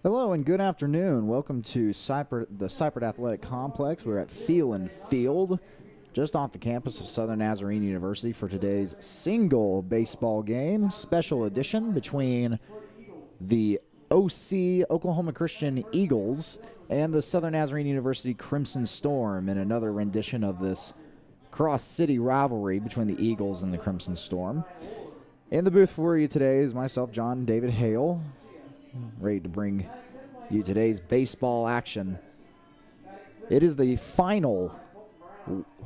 Hello and good afternoon. Welcome to the Cypress Athletic Complex. We're at Phelan Field, just off the campus of Southern Nazarene University for today's single baseball game, special edition between the OC Oklahoma Christian Eagles and the Southern Nazarene University Crimson Storm in another rendition of this cross-city rivalry between the Eagles and the Crimson Storm. In the booth for you today is myself, John David Hale, ready to bring you today's baseball action. It is the final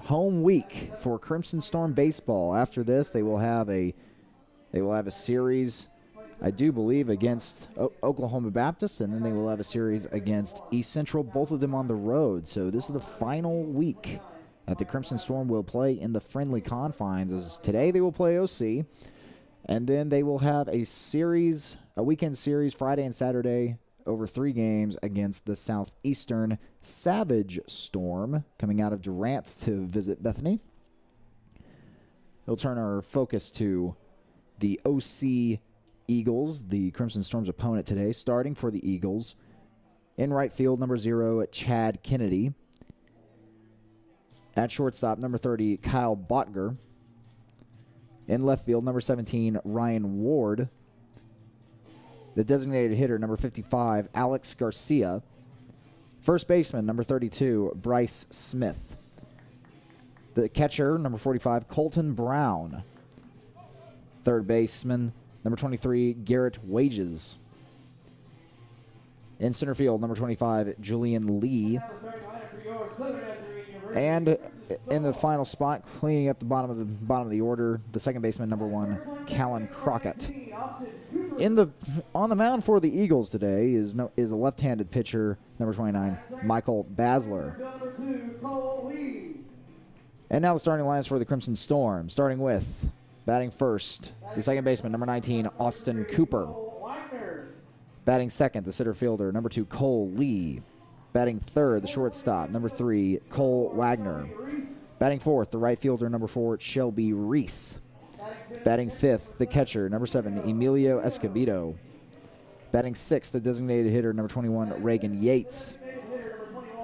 home week for Crimson Storm baseball. After this, they will have a series, I do believe, against Oklahoma Baptist, and then they will have a series against East Central, both of them on the road. So this is the final week that the Crimson Storm will play in the friendly confines. As today they will play OC, and then they will have a weekend series Friday and Saturday over 3 games against the Southeastern Savage Storm, coming out of Durant to visit Bethany. We'll turn our focus to the OC Eagles, the Crimson Storm's opponent today, starting for the Eagles. In right field, number 0, Chad Kennedy. At shortstop, number 30, Kyle Botger. In left field, number 17, Ryan Ward. The designated hitter, number 55, Alex Garcia. First baseman, number 32, Bryce Smith. The catcher, number 45, Colton Brown. Third baseman, number 23, Garrett Wages. In center field, number 25, Julian Lee. And in the final spot, cleaning up the bottom of the order, the second baseman, number 1, Callan Crockett. On the mound for the Eagles today is a left-handed pitcher, number 29, Michael Basler. And now the starting lines for the Crimson Storm, starting with batting first, the second baseman, number 19, Austin Cooper. Batting second, the center fielder, number 2, Cole Lee. Batting third, the shortstop, number 3, Cole Wagner. Batting fourth, the right fielder, number 4, Shelby Reese. Batting fifth, the catcher, number 7, Emilio Escobedo. Batting sixth, the designated hitter, number 21, Reagan Yates.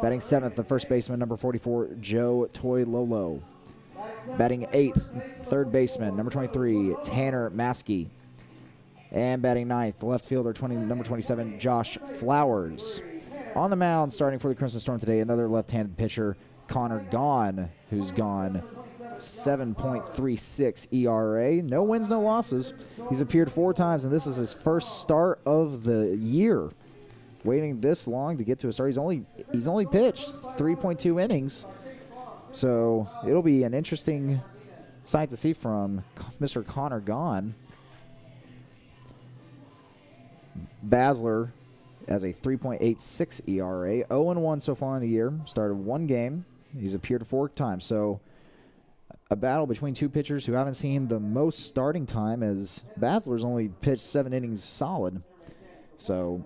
Batting seventh, the first baseman, number 44, Joe Toilolo. Batting eighth, third baseman, number 23, Tanner Maskey. And batting ninth, the left fielder, number 27, Josh Flowers. On the mound, starting for the Crimson Storm today, another left-handed pitcher, Connor Gahn, who's gone 7.36 ERA. No wins, no losses. He's appeared 4 times, and this is his first start of the year. Waiting this long to get to a start. He's only pitched 3.2 innings. So it'll be an interesting sight to see from Mr. Connor Gahn. Basler has a 3.86 ERA, 0-1 so far in the year. Started 1 game. He's appeared 4 times. So a battle between 2 pitchers who haven't seen the most starting time, as Basler's only pitched 7 innings solid. So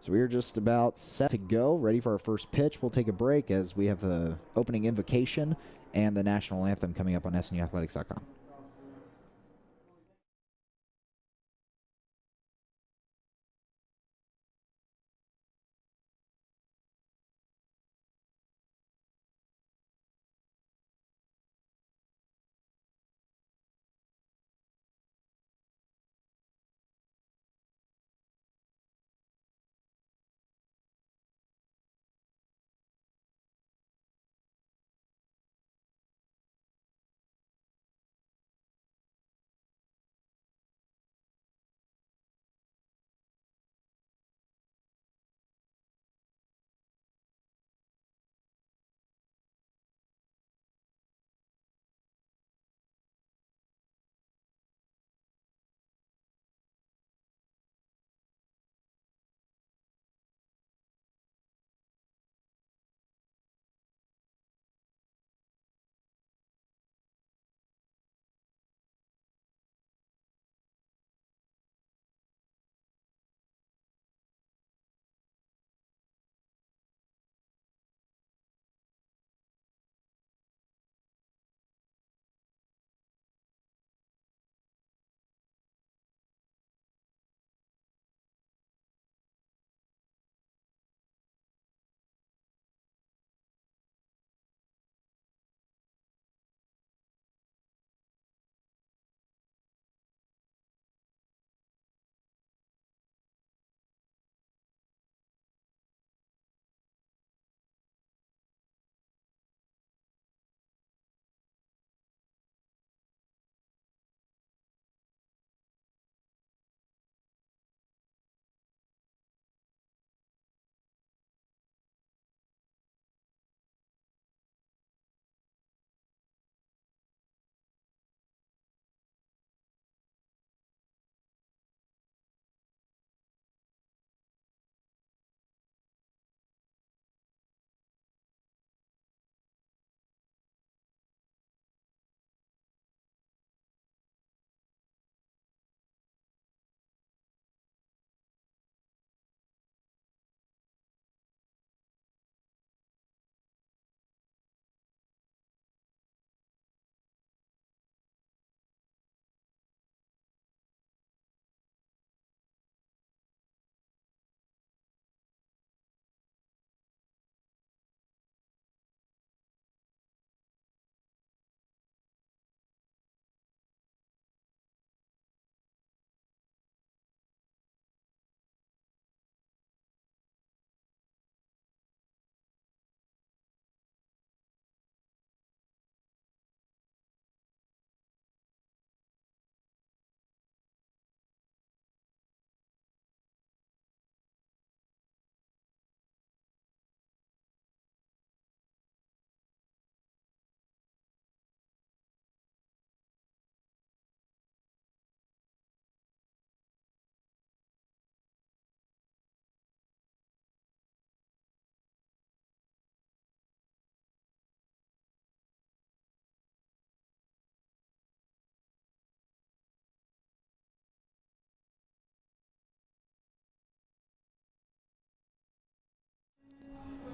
we're just about set to go, ready for our first pitch. We'll take a break as we have the opening invocation and the national anthem coming up on SNUathletics.com.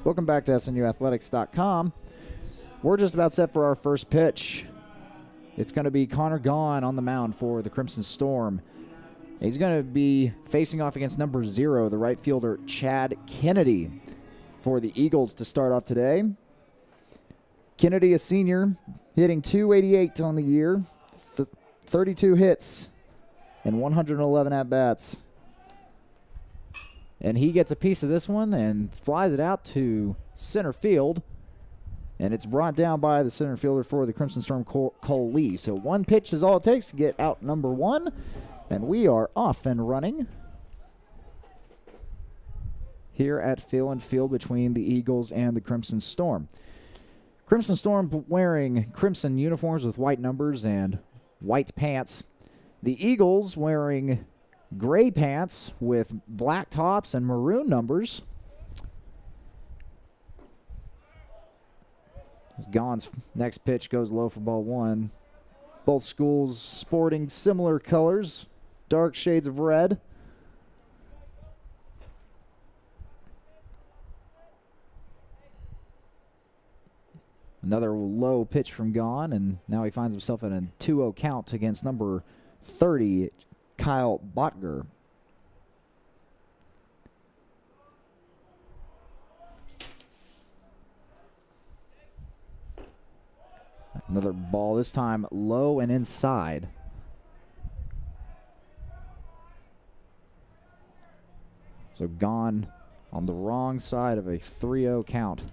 Welcome back to SNUathletics.com. We're just about set for our first pitch. It's going to be Connor Gaughan on the mound for the Crimson Storm. He's going to be facing off against number 0, the right fielder Chad Kennedy, for the Eagles to start off today. Kennedy, a senior, hitting .288 on the year, 32 hits, and 111 at-bats. And he gets a piece of this one and flies it out to center field. And it's brought down by the center fielder for the Crimson Storm, Cole Lee. So one pitch is all it takes to get out number 1. And we are off and running here at Fill and Field between the Eagles and the Crimson Storm. Crimson Storm wearing crimson uniforms with white numbers and white pants. The Eagles wearing gray pants with black tops and maroon numbers. Gaughan's next pitch goes low for ball 1. Both schools sporting similar colors, dark shades of red. Another low pitch from Gaughan, and now he finds himself in a 2-0 count against number 30, Kyle Botger. Another ball, this time low and inside. So Gaughan on the wrong side of a 3-0 count.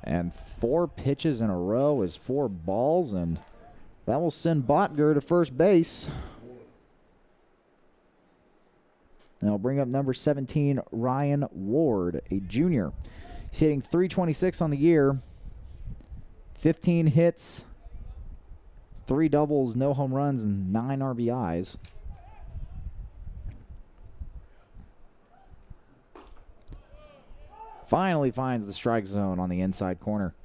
And 4 pitches in a row is 4 balls, and that will send Botger to first base. And I'll bring up number 17, Ryan Ward, a junior. He's hitting .326 on the year, 15 hits, 3 doubles, no home runs, and 9 RBIs. Finally finds the strike zone on the inside corner.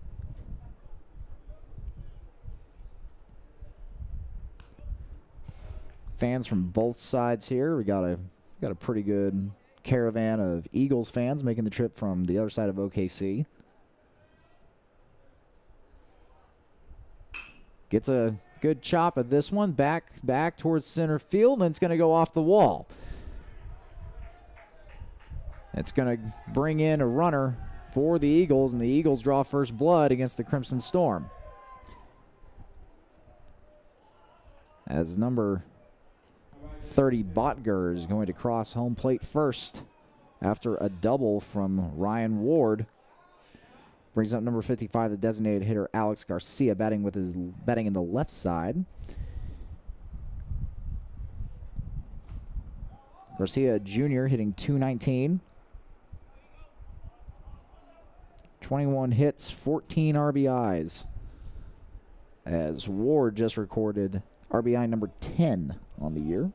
Fans from both sides here. We got a pretty good caravan of Eagles fans making the trip from the other side of OKC. Gets a good chop at this one, back towards center field, and it's going to go off the wall. It's going to bring in a runner for the Eagles, and the Eagles draw first blood against the Crimson Storm. As number 30, Botger, is going to cross home plate first after a double from Ryan Ward. Brings up number 55, the designated hitter Alex Garcia, batting in the left side. Garcia, junior, hitting .219. 21 hits, 14 RBIs. As Ward just recorded RBI number 10 on the year.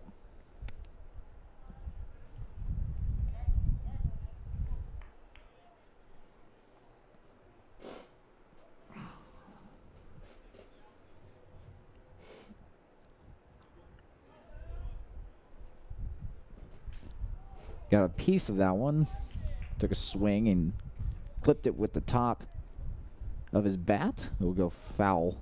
Got a piece of that one. Took a swing and clipped it with the top of his bat. It will go foul.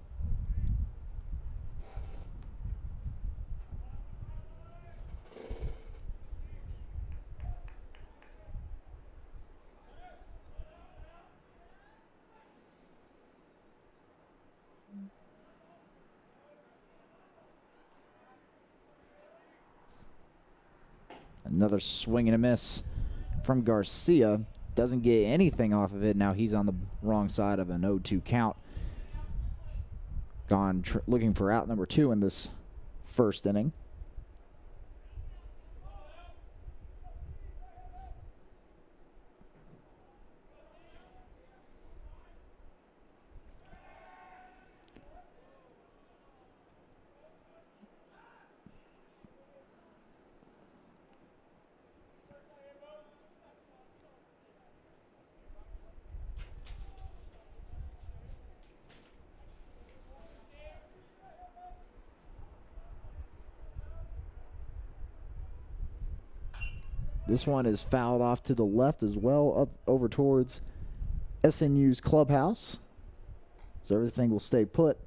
Another swing and a miss from Garcia. Doesn't get anything off of it. Now he's on the wrong side of an 0-2 count. Gaughan looking for out number 2 in this first inning. This one is fouled off to the left as well, up over towards SNU's clubhouse. So everything will stay put.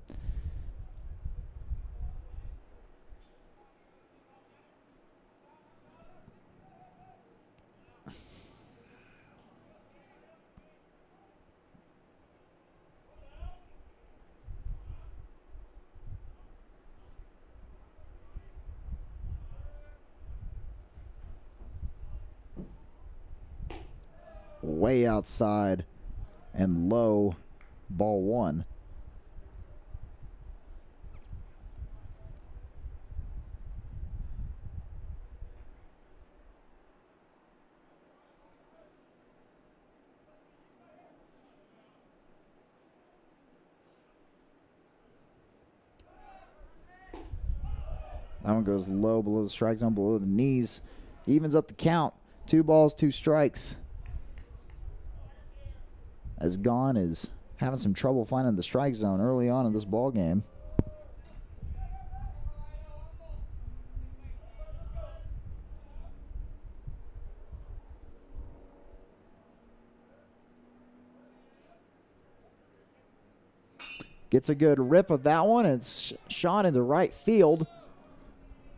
Way outside and low, ball one. That one goes low, below the strike zone, below the knees. Evens up the count. 2 balls, 2 strikes. As Gone is having some trouble finding the strike zone early on in this ball game. Gets a good rip of that one. It's shot into right field.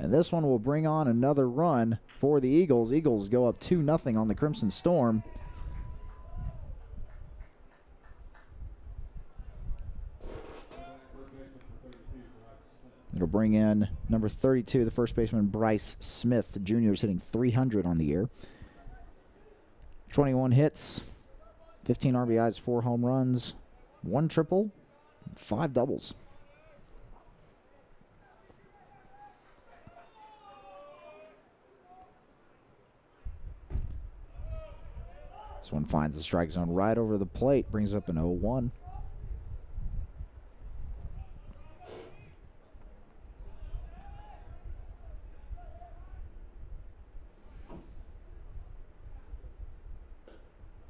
And this one will bring on another run for the Eagles. Eagles go up 2-0 on the Crimson Storm. It'll bring in number 32, the first baseman, Bryce Smith. The junior is hitting .300 on the year. 21 hits, 15 RBIs, 4 home runs, 1 triple, 5 doubles. This one finds the strike zone right over the plate, brings up an 0-1.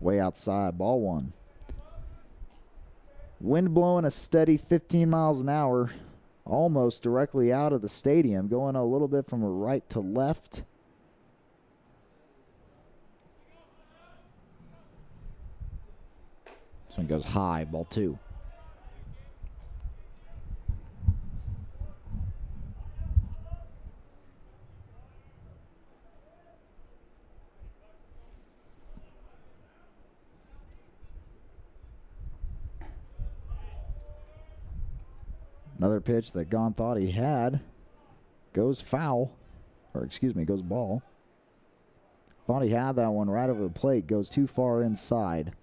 Way outside, ball one. Wind blowing a steady 15 miles an hour, almost directly out of the stadium, going a little bit from right to left. This one goes high, ball two. Another pitch that Gone thought he had goes foul, or excuse me, goes ball. Thought he had that one right over the plate, goes too far inside.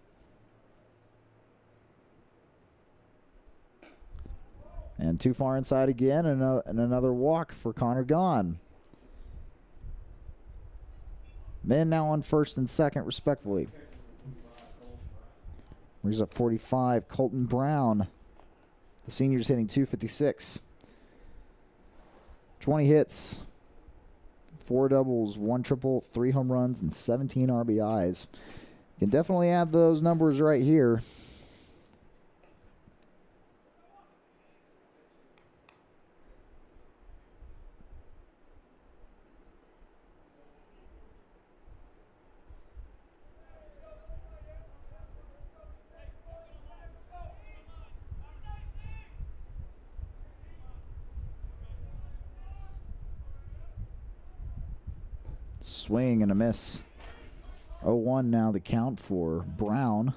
And too far inside again, and another walk for Connor Gone. Men now on first and second, respectively. Brings up 45, Colton Brown. The senior's hitting .256. 20 hits, 4 doubles, 1 triple, 3 home runs, and 17 RBIs. You can definitely add those numbers right here. Swing and a miss. 0-1 now the count for Brown.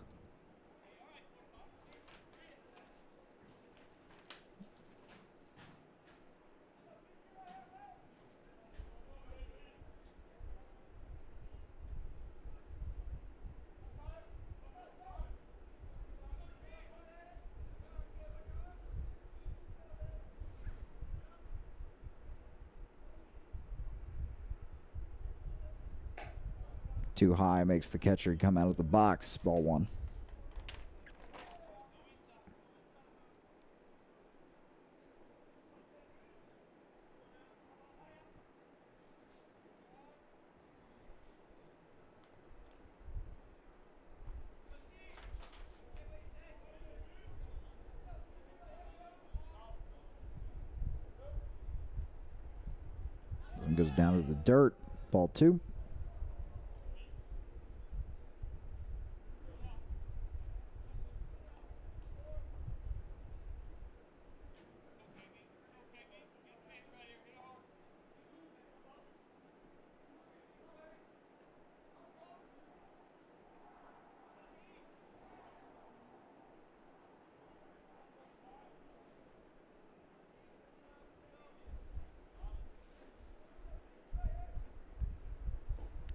Too high, makes the catcher come out of the box. Ball one. This one goes down to the dirt. Ball two.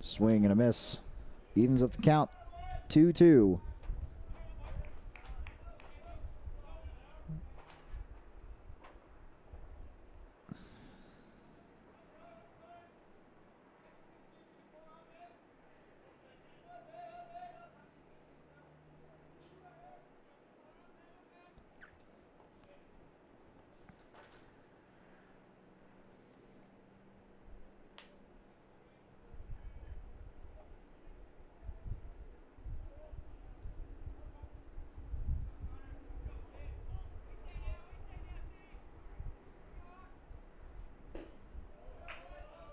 Swing and a miss. Evens up the count. 2-2.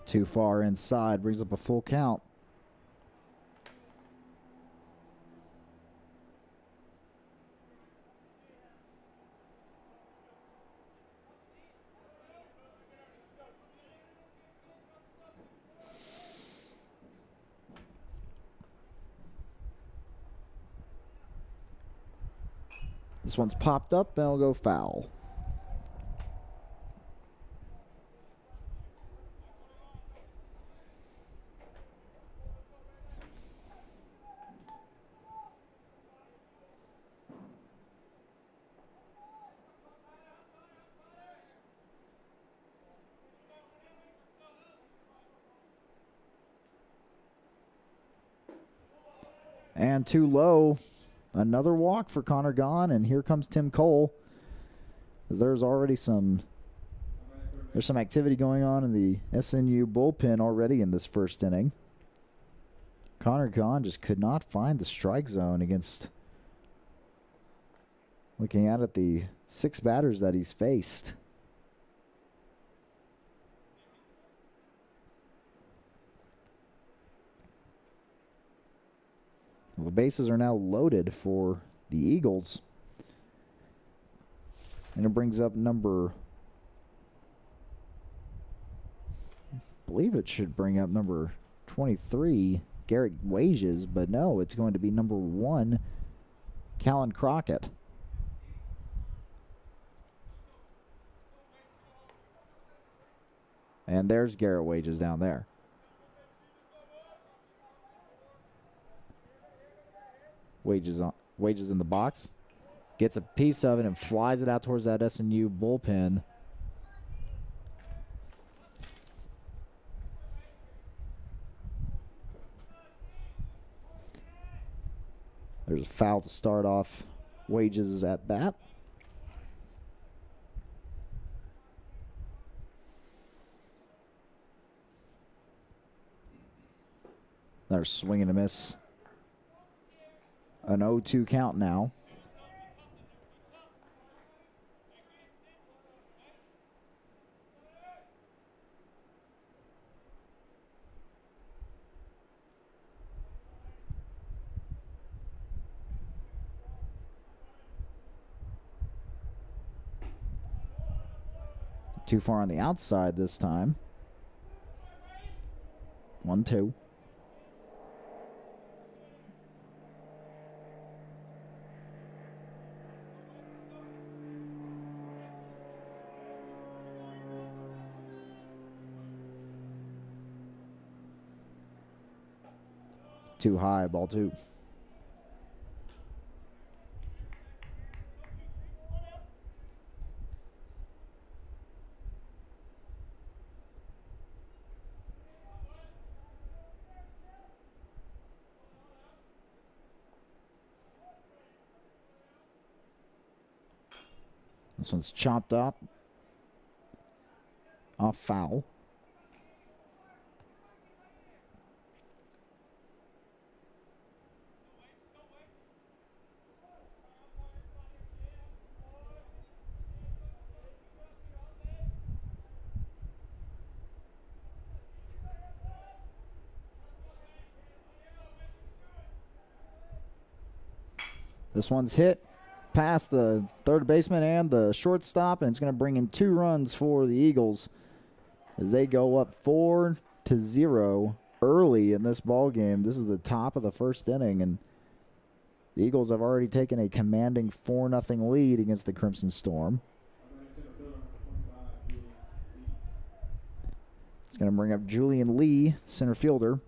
Too far inside, brings up a full count. This one's popped up, and it'll go foul. And too low. Another walk for Connor Gahn, and here comes Tim Cole. There's already some activity going on in the SNU bullpen already in this first inning. Connor Gahn just could not find the strike zone against, looking at the 6 batters that he's faced. Well, the bases are now loaded for the Eagles. And it brings up number, I believe it should bring up number 23, Garrett Wages, but no, it's going to be number 1, Callan Crockett. And there's Garrett Wages down there. Wages in the box. Gets a piece of it and flies it out towards that SNU bullpen. There's a foul to start off Wages at bat. Another swing and a miss. An 0-2 count now. Too far on the outside this time. 1-2. Too high, ball 2. This one's chopped up. Off foul. This one's hit past the third baseman and the shortstop, and it's going to bring in 2 runs for the Eagles as they go up 4-0 early in this ball game. This is the top of the first inning, and the Eagles have already taken a commanding 4-0 lead against the Crimson Storm. It's going to bring up Julian Lee, center fielder,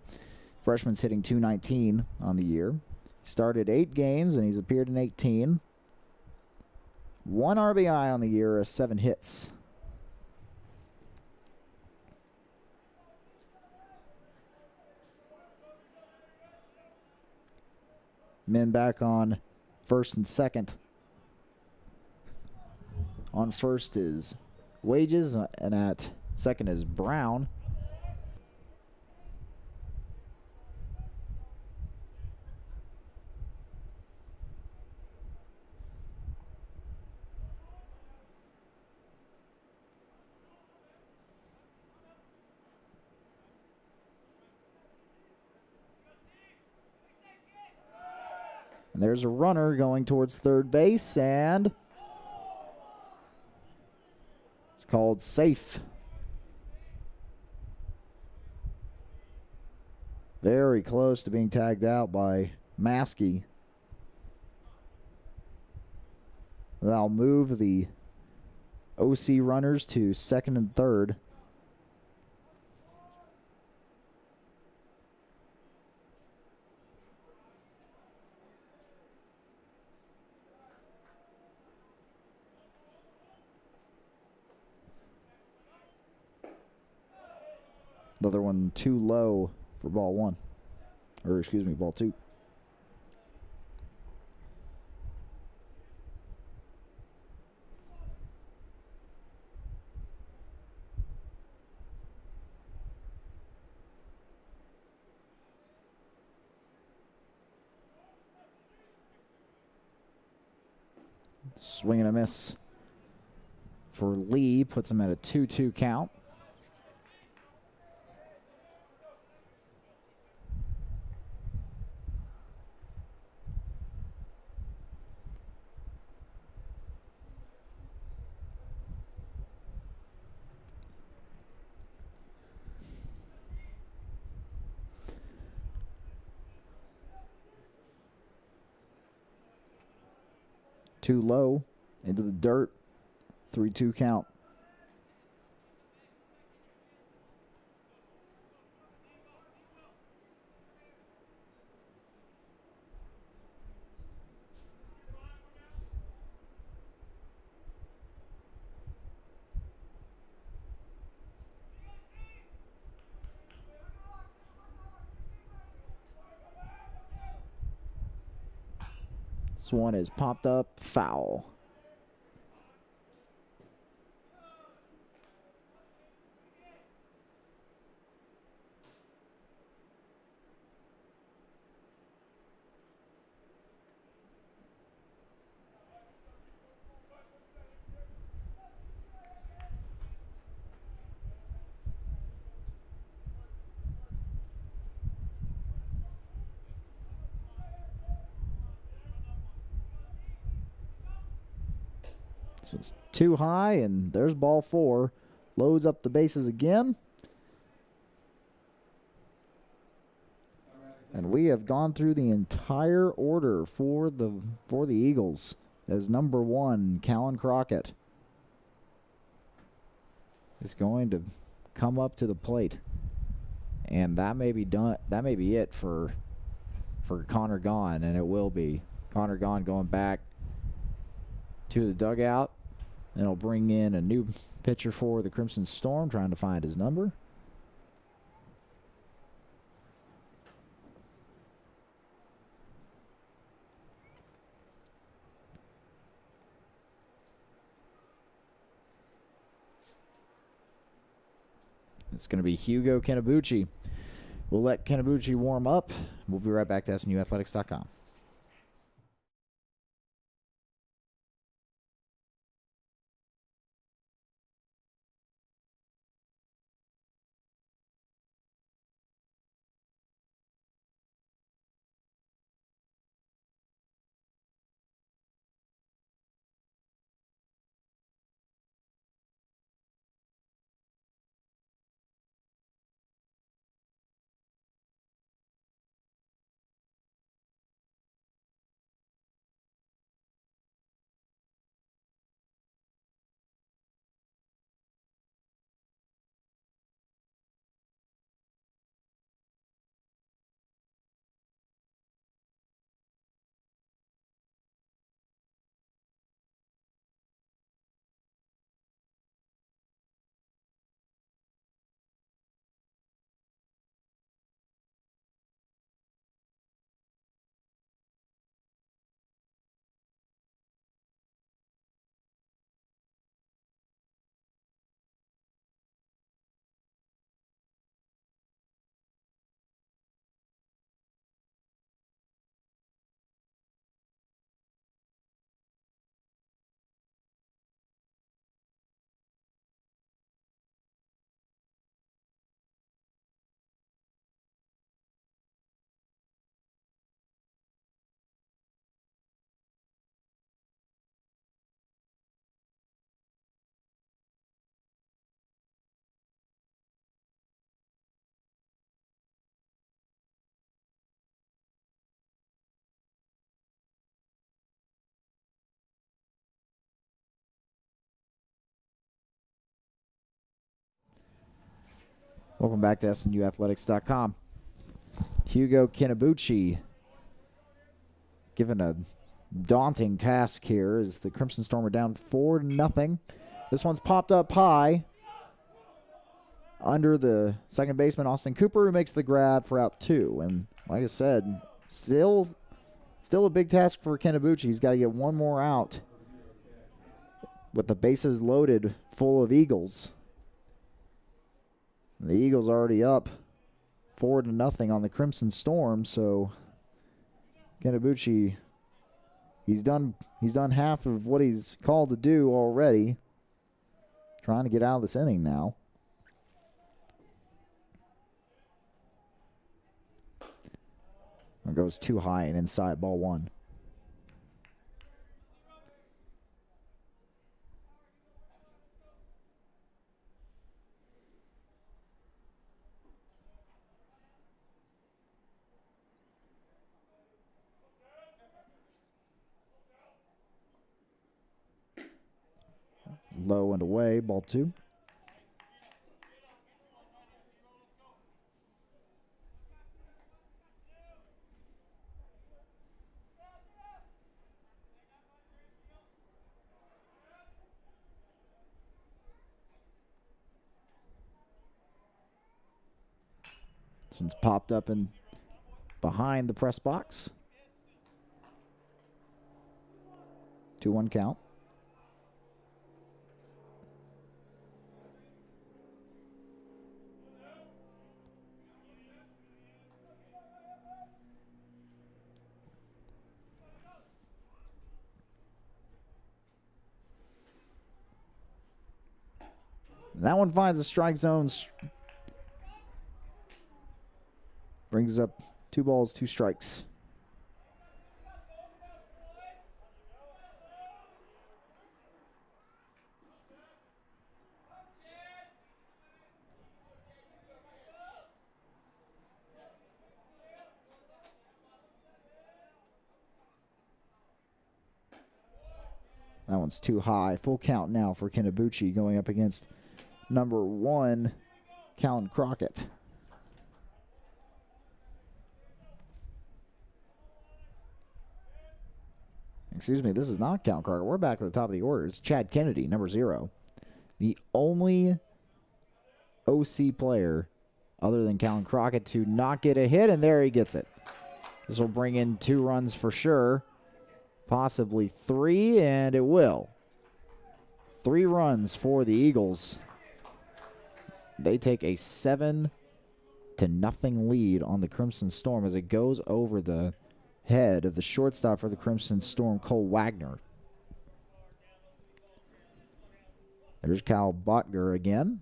Freshman's hitting .219 on the year. He started 8 games, and he's appeared in 18. 1 RBI on the year, 7 hits. Men back on first and second. On first is Wages, and at second is Brown. And there's a runner going towards third base, and it's called safe. Very close to being tagged out by Maskey. That'll move the OC runners to second and third. Another one too low for ball 1. Or, excuse me, ball 2. Swing and a miss for Lee. Puts him at a 2-2 count. Too low, into the dirt, 3-2 count. This one is popped up, foul. So it's too high, and there's ball 4. Loads up the bases again. And we have gone through the entire order for the Eagles. As number 1, Callan Crockett is going to come up to the plate. And that may be done. That may be it for Connor Gahn, and it will be. Connor Gahn going back to the dugout. And he'll bring in a new pitcher for the Crimson Storm, trying to find his number. It's going to be Hugo Kenabuchi. We'll let Kenabuchi warm up. We'll be right back to SNUathletics.com. Welcome back to SNUathletics.com. Hugo Kinabuchi given a daunting task here as the Crimson Storm are down 4-0. This one's popped up high under the second baseman, Austin Cooper, who makes the grab for out 2. And like I said, still a big task for Kinabuchi. He's got to get one more out with the bases loaded full of Eagles. The Eagles already up 4-0 on the Crimson Storm, so Kinabuchi, he's done half of what he's called to do already. Trying to get out of this inning now. It goes too high and inside, ball 1. Low and away, ball 2. This one's popped up and behind the press box. 2-1 count. And that one finds the strike zone. Brings up 2 balls, 2 strikes. That one's too high. Full count now for Kinabuchi going up against number 1, Callan Crockett. Excuse me, this is not Callan Crockett. We're back at the top of the order. It's Chad Kennedy, number 0. The only OC player other than Callan Crockett to not get a hit, and there he gets it. This will bring in 2 runs for sure. Possibly 3, and it will. 3 runs for the Eagles. They take a 7-0 lead on the Crimson Storm as it goes over the head of the shortstop for the Crimson Storm, Cole Wagner. There's Kyle Botger again.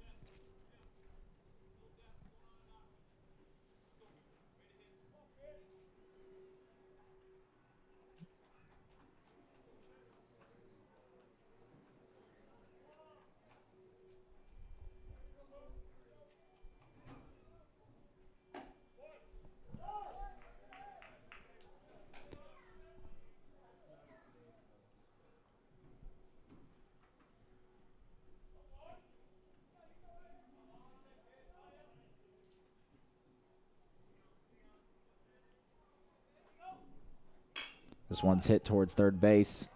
This one's hit towards third base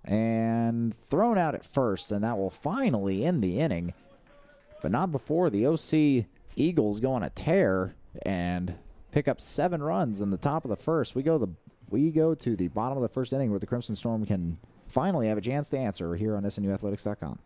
and thrown out at first, and that will finally end the inning. But not before the OC Eagles go on a tear and pick up 7 runs in the top of the first. We go to the bottom of the first inning where the Crimson Storm can finally have a chance to answer here on SNUathletics.com.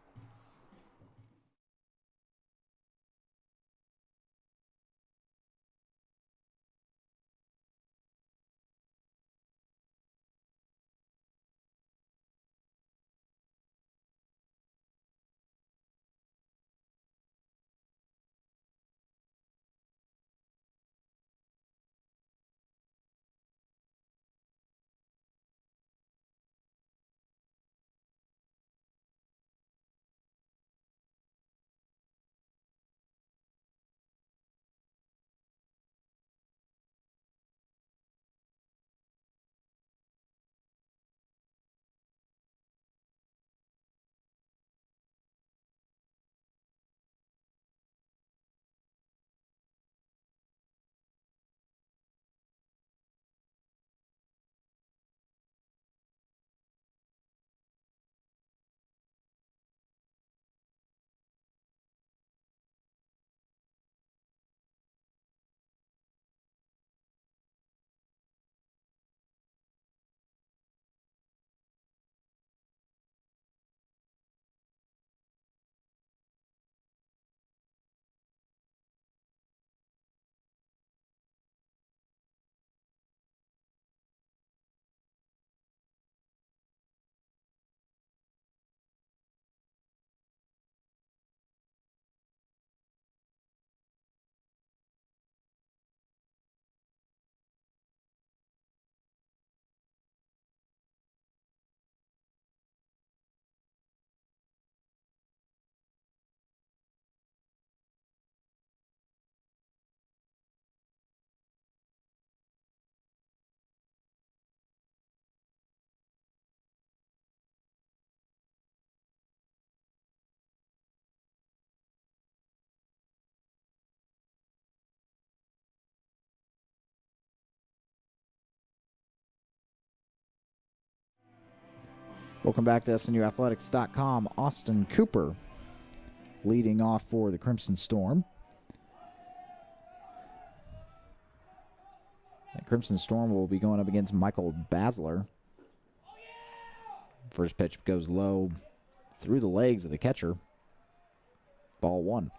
Welcome back to SNUathletics.com. Austin Cooper leading off for the Crimson Storm. The Crimson Storm will be going up against Michael Basler. First pitch goes low through the legs of the catcher. Ball one.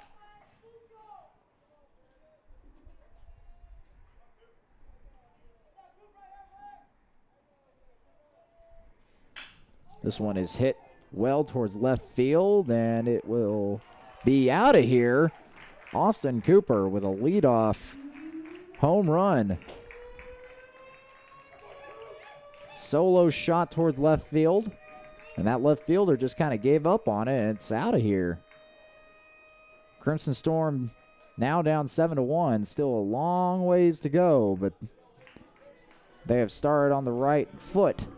This one is hit well towards left field, and it will be out of here. Austin Cooper with a leadoff home run. Solo shot towards left field, and that left fielder just kind of gave up on it, and it's out of here. Crimson Storm now down 7-1. Still a long ways to go, but they have started on the right foot.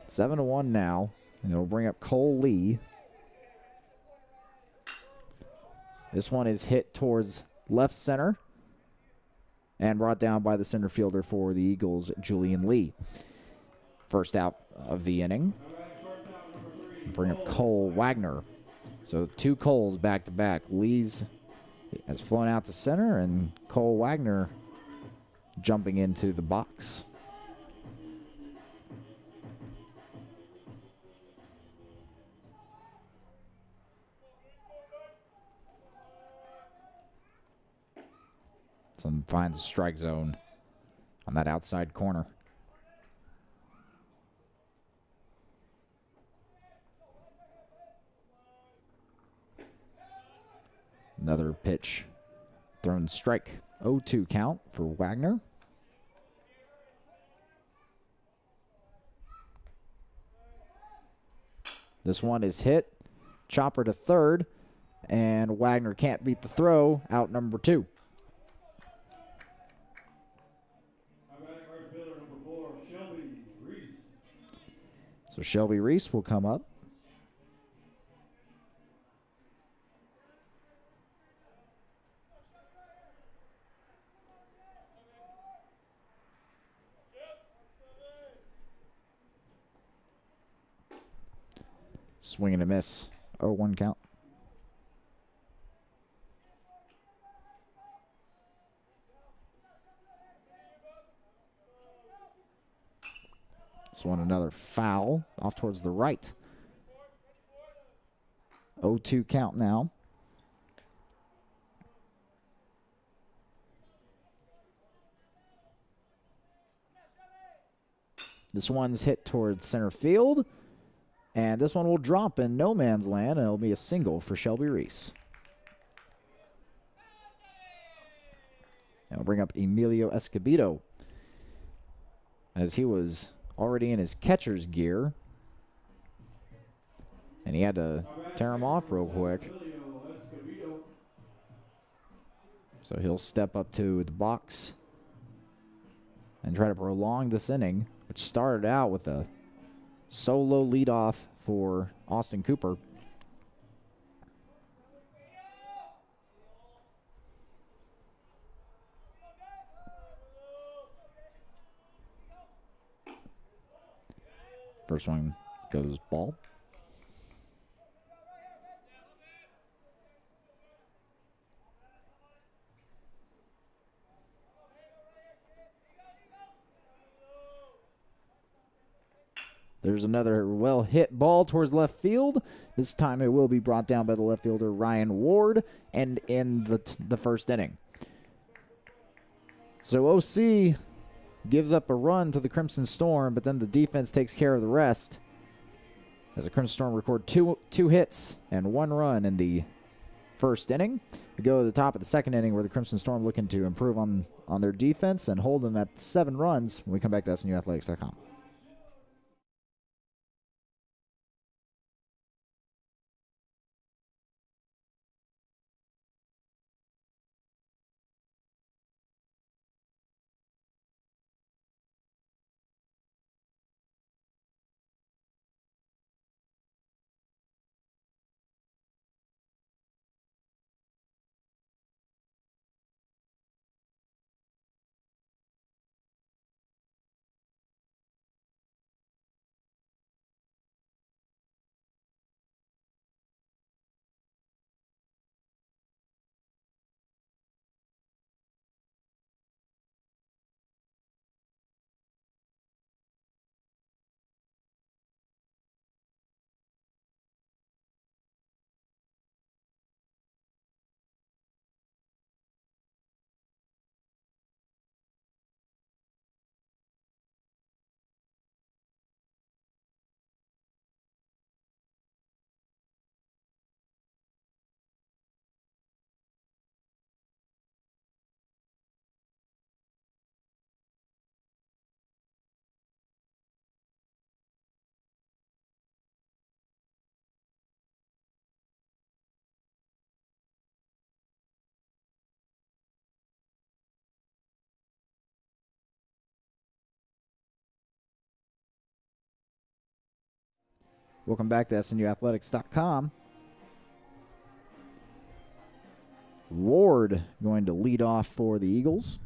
7-1 now, and it'll bring up Cole Lee. This one is hit towards left center and brought down by the center fielder for the Eagles, Julian Lee. First out of the inning. Bring up Cole Wagner. So two Coles back to back. Lee's has flown out to center, and Cole Wagner jumping into the box. Some finds a strike zone on that outside corner. Another pitch thrown strike. 0-2 count for Wagner. This one is hit. Chopper to third, and Wagner can't beat the throw. Out number 2. So Shelby Reese will come up. Swing and a miss. 0-1 count. This one another foul off towards the right. 0-2 count now. This one's hit towards center field. And this one will drop in no man's land, and it'll be a single for Shelby Reese. And we'll bring up Emilio Escobedo, as he was already in his catcher's gear, and he had to tear him off real quick. So he'll step up to the box and try to prolong this inning, which started out with a solo leadoff for Austin Cooper. First one goes ball. There's another well-hit ball towards left field. This time it will be brought down by the left fielder, Ryan Ward, and in the first inning. So OC gives up a run to the Crimson Storm, but then the defense takes care of the rest, as the Crimson Storm record two hits and 1 run in the first inning. We go to the top of the second inning, where the Crimson Storm looking to improve on their defense and hold them at 7 runs when we come back to SNUathletics.com. Welcome back to SNUathletics.com. Ward going to lead off for the Eagles.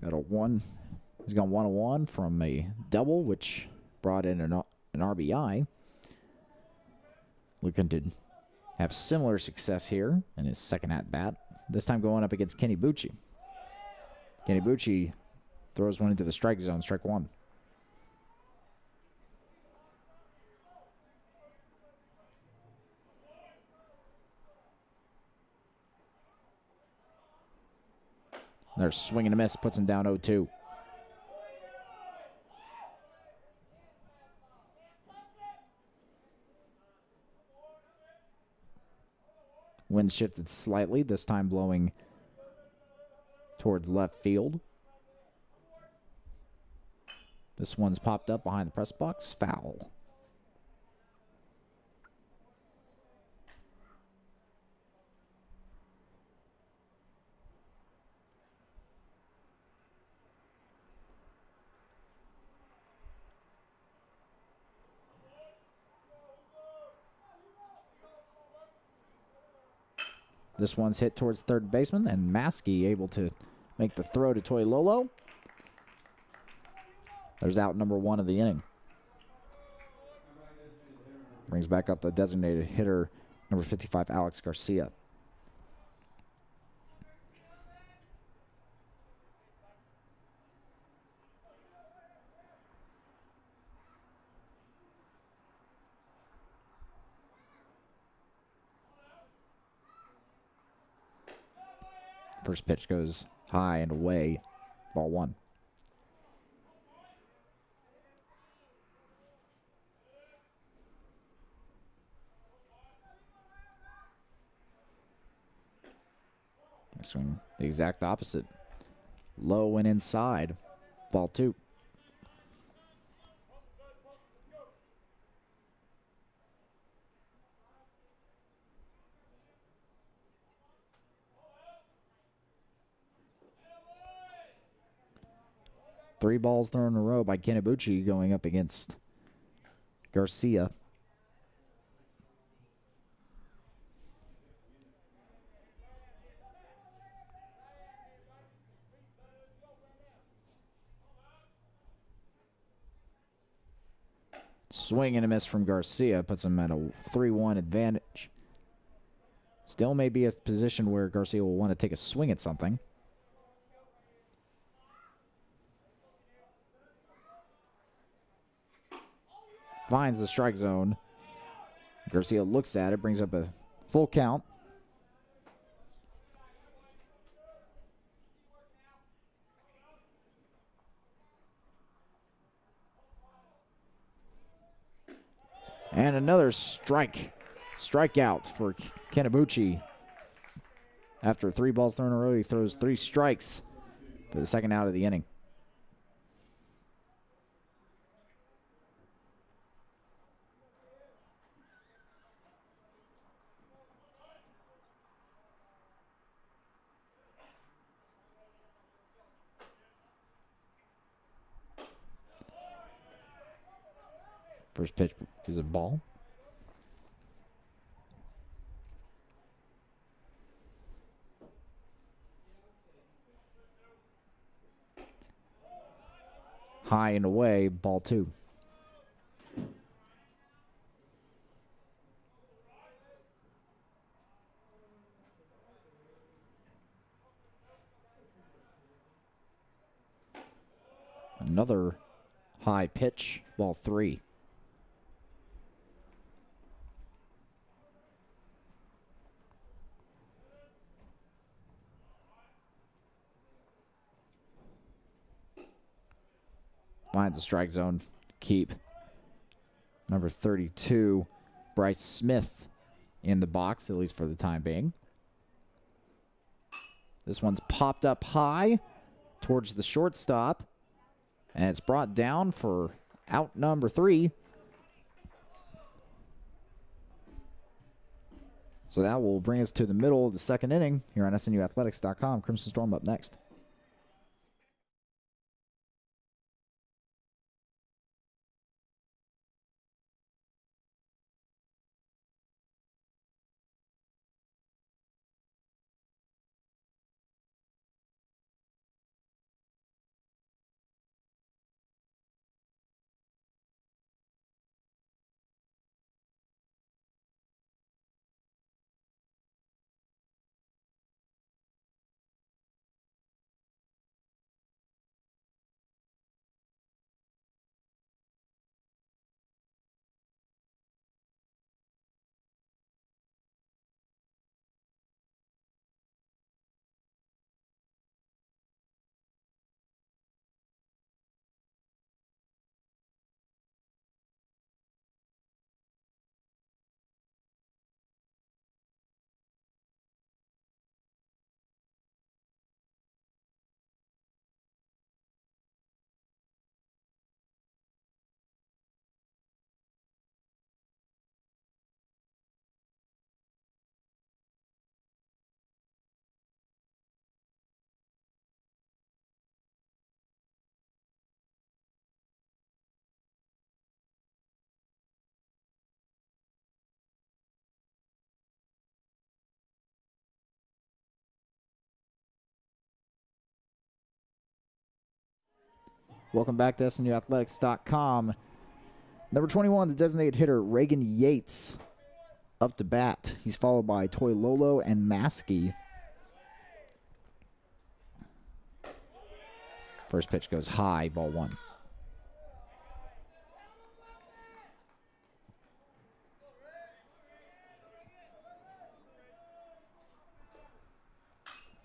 Got a one. He's gone 1-1 from a double, which brought in an RBI. Looking to have similar success here in his second at-bat. This time going up against Kenny Bucci. Kenny Bucci throws one into the strike zone, strike one. There's swing and a miss, puts him down 0-2. Wind shifted slightly, this time blowing towards left field. This one's popped up behind the press box, foul. This one's hit towards third baseman, and Maskey able to make the throw to Toy Lolo. There's out number one of the inning. Brings back up the designated hitter, number 55, Alex Garcia. First pitch goes high and away, ball one. Next one, the exact opposite. Low and inside, ball two. Three balls thrown in a row by Kenebuchi going up against Garcia. Swing and a miss from Garcia puts him at a 3-1 advantage. Still may be a position where Garcia will want to take a swing at something. Finds the strike zone. Garcia looks at it, brings up a full count. And another strikeout for Kenebuchi. After three balls thrown in a row, he throws three strikes for the second out of the inning. First pitch is a ball. High and away, ball two. Another high pitch, ball three. Finds the strike zone. Keep number 32, Bryce Smith, in the box, at least for the time being. This one's popped up high towards the shortstop, and it's brought down for out number three. So that will bring us to the middle of the second inning here on SNUathletics.com. Crimson Storm up next. Welcome back to SNUathletics.com. Number 21, the designated hitter, Reagan Yates, up to bat. He's followed by Toy Lolo and Maskey. First pitch goes high, ball one.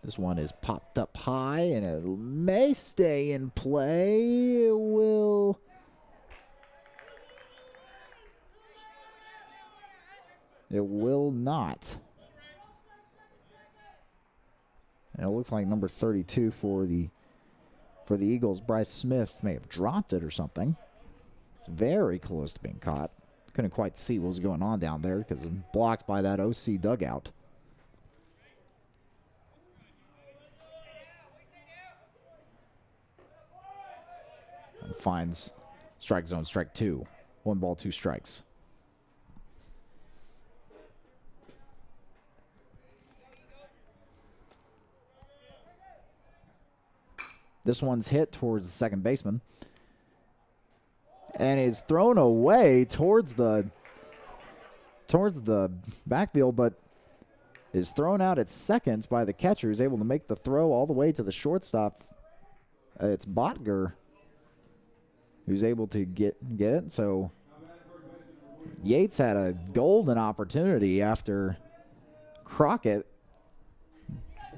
This one is popped up high, and it may stay in play. It will. It will not. And it looks like number 32 for the Eagles, Bryce Smith, may have dropped it or something. It's very close to being caught. Couldn't quite see what was going on down there because it was blocked by that OC dugout. And finds strike zone, strike two. 1 ball, 2 strikes. This one's hit towards the second baseman. And is thrown away towards the backfield, but is thrown out at second by the catcher, who's able to make the throw all the way to the shortstop. It's Botger who's able to get it. So Yates had a golden opportunity after Crockett,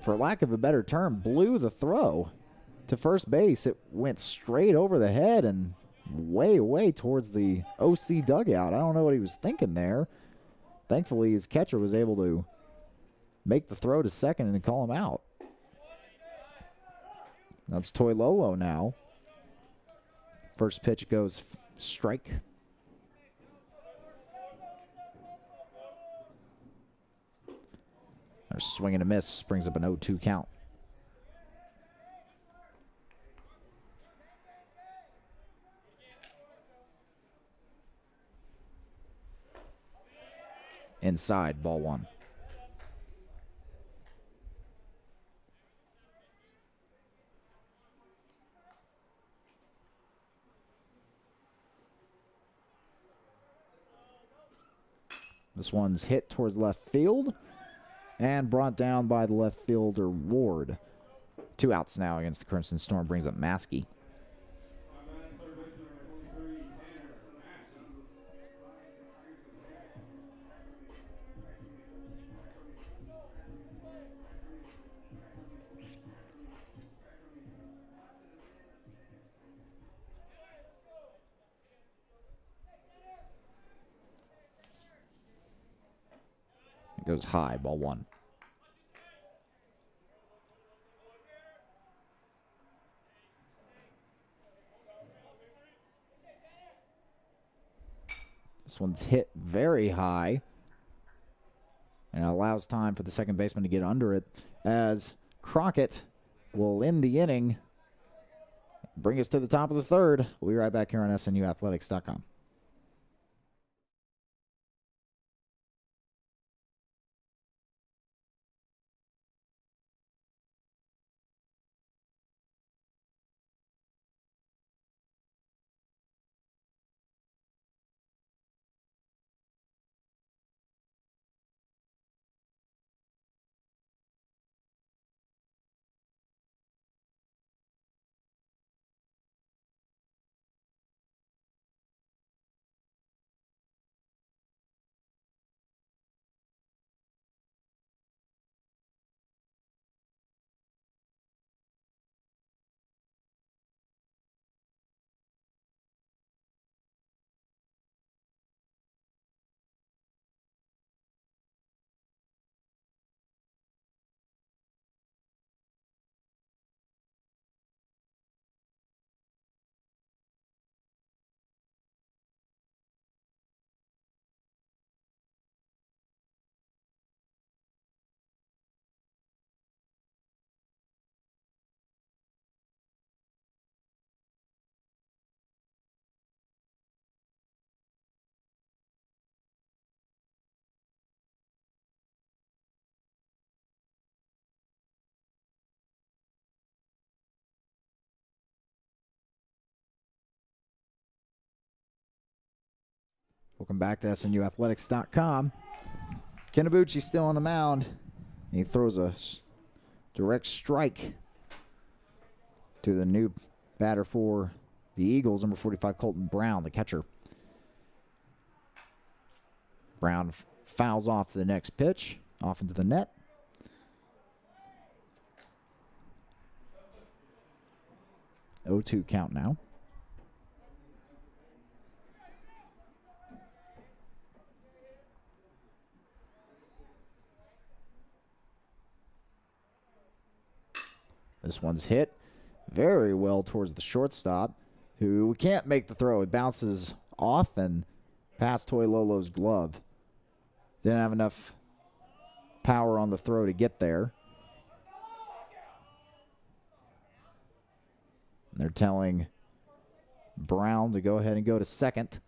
for lack of a better term, blew the throw to first base. It went straight over the head and way towards the OC dugout. I don't know what he was thinking there. Thankfully, his catcher was able to make the throw to second and call him out. That's Toy Lolo now. First pitch goes strike. There's swing and a miss. Brings up an 0-2 count. Inside, ball one. This one's hit towards left field and brought down by the left fielder Ward. 2 outs now against the Crimson Storm. Brings up Maskey. Goes high, ball one. This one's hit very high and allows time for the second baseman to get under it, as Crockett will end the inning. Bring us to the top of the third. We'll be right back here on SNUathletics.com. Welcome back to SNUathletics.com. Kenabuchi still on the mound. He throws a direct strike to the new batter for the Eagles, number 45, Colton Brown, the catcher. Brown fouls off the next pitch, off into the net. Oh-2 count now. This one's hit very well towards the shortstop, who can't make the throw. It bounces off and past Toy Lolo's glove. Didn't have enough power on the throw to get there. And they're telling Brown to go ahead and go to second.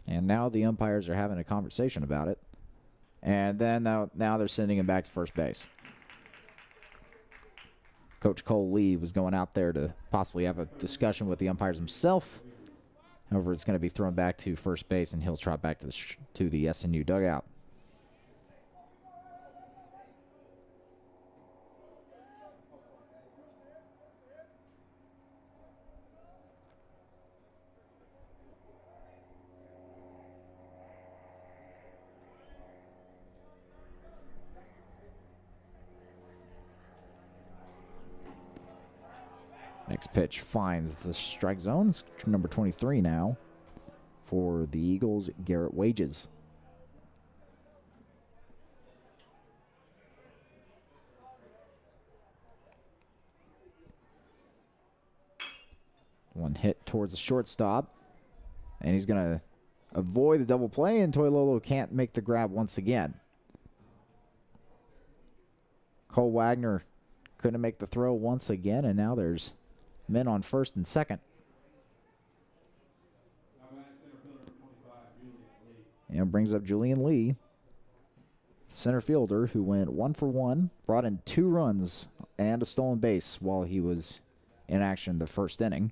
And now the umpires are having a conversation about it. And then now they're sending him back to first base. Coach Cole Lee was going out there to possibly have a discussion with the umpires himself. However, it's going to be thrown back to first base, and he'll trot back to the SNU dugout. Next pitch finds the strike zone. It's number 23 now for the Eagles, Garrett Wages. One hit towards the shortstop, and he's going to avoid the double play, and Toy Lolo can't make the grab once again. Cole Wagner couldn't make the throw once again, and now there's men on first and second. And brings up Julian Lee, center fielder, who went 1 for 1, brought in 2 runs and a stolen base while he was in action the first inning.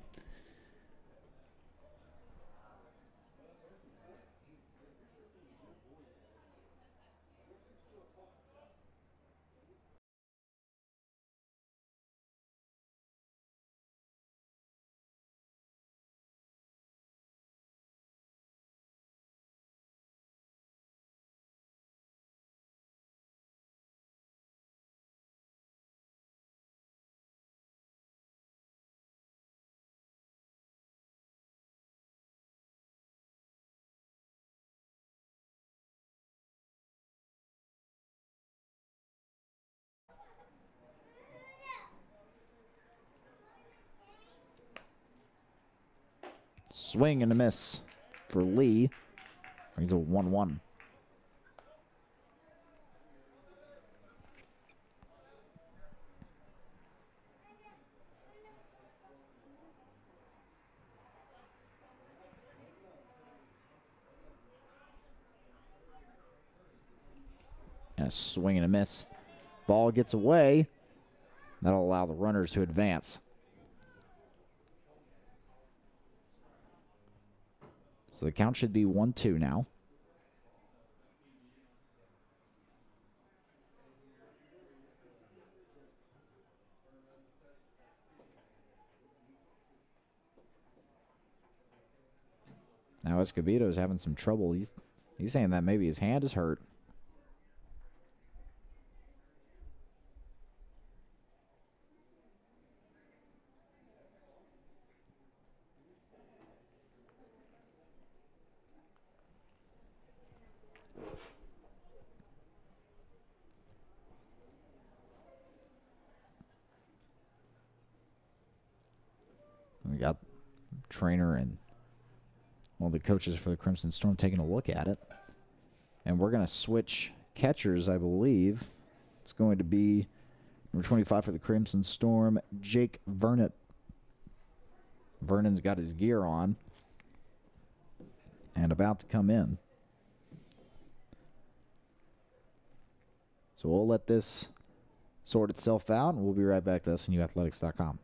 Swing and a miss for Lee. Brings a 1-1. And a swing and a miss. Ball gets away. That'll allow the runners to advance. So the count should be 1-2 now. Now Escobedo is having some trouble. He's saying that maybe his hand is hurt. We got trainer and one of the coaches for the Crimson Storm taking a look at it. And we're going to switch catchers, I believe. It's going to be number 25 for the Crimson Storm, Jake Vernon. Vernon's got his gear on and about to come in. So we'll let this sort itself out, and we'll be right back to SNUathletics.com.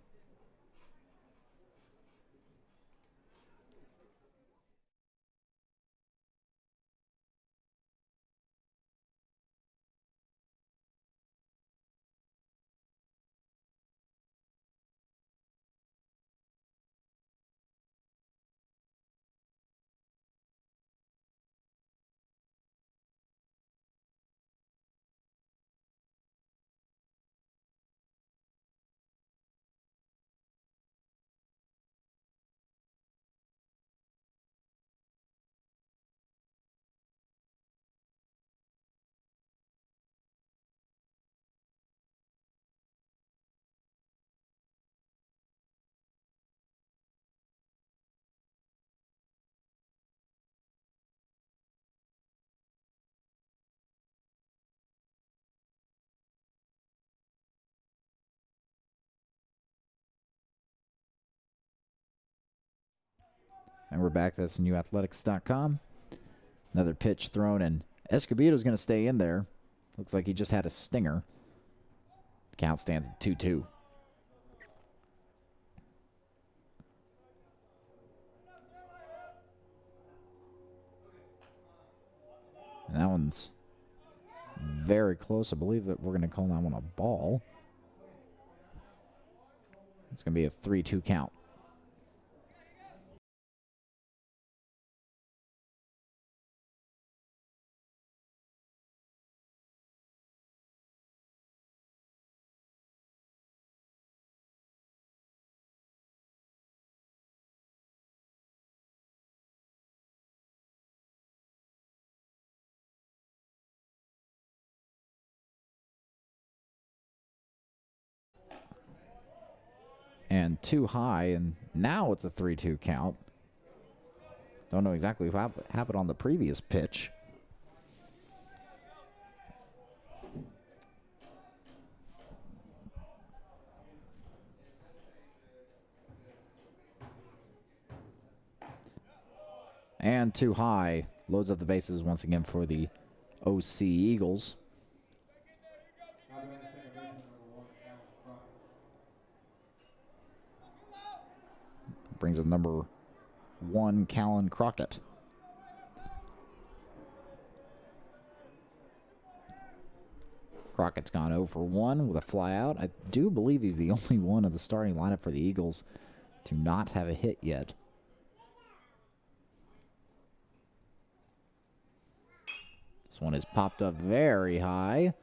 And we're back to SNUathletics.com. Another pitch thrown, and Escobedo's going to stay in there. Looks like he just had a stinger. Count stands at 2-2. And that one's very close. I believe that we're going to call that one a ball. It's going to be a 3-2 count. And too high, and now it's a 3-2 count. Don't know exactly what happened on the previous pitch. And too high. Loads up the bases once again for the OC Eagles. Brings up number 1, Callan Crockett. Crockett's gone 0 for 1 with a fly out. I do believe he's the only one of the starting lineup for the Eagles to not have a hit yet. This one is popped up very high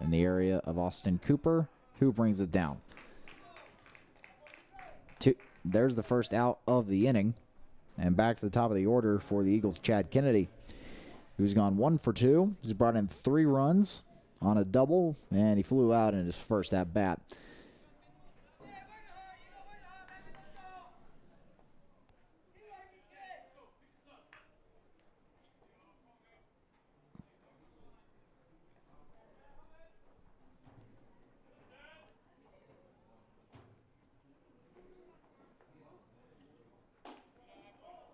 in the area of Austin Cooper, who brings it down. There's the first out of the inning. And back to the top of the order for the Eagles, Chad Kennedy, who's gone 1 for 2. He's brought in 3 runs on a double, and he flew out in his first at-bat.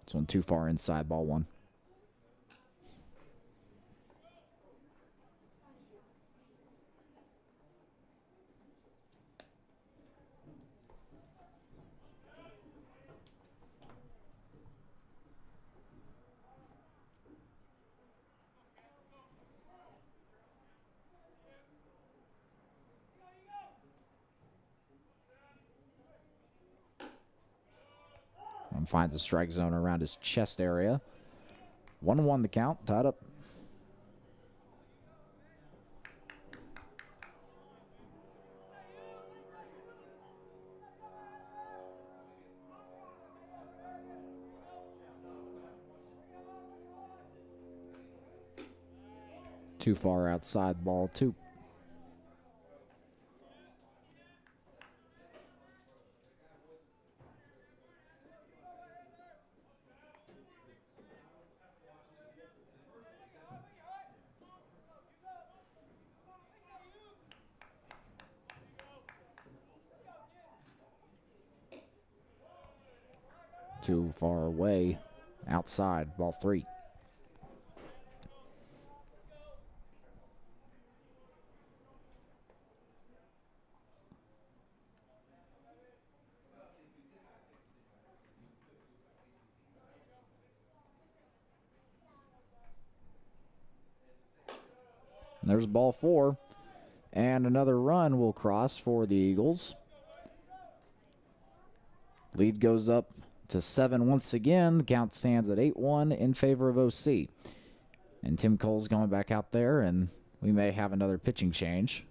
This one too far inside, ball 1. And finds a strike zone around his chest area. 1-1 the count, tied up. Too far outside, ball 2. Too far away, outside, ball 3. There's ball 4, and another run will cross for the Eagles. Lead goes up to 7 once again. The count stands at 8-1 in favor of OC. And Tim Cole's going back out there, and we may have another pitching change.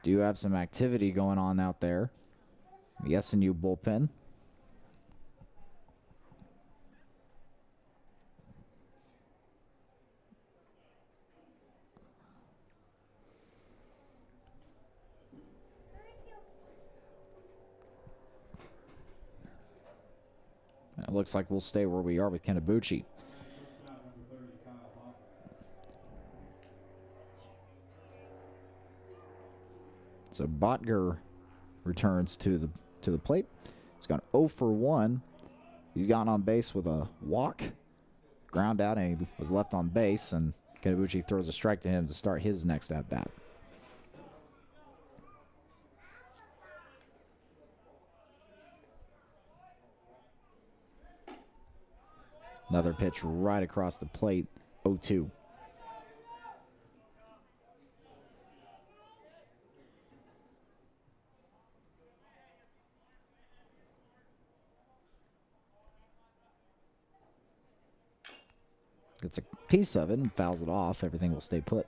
Do have some activity going on out there. The SNU bullpen. It looks like we'll stay where we are with Kenabuchi. So Botger returns to the plate. He's gone 0 for 1. He's gotten on base with a walk, ground out, and he was left on base, and Kenibuchi throws a strike to him to start his next at-bat. Another pitch right across the plate, 0-2. Gets a piece of it and fouls it off. Everything will stay put.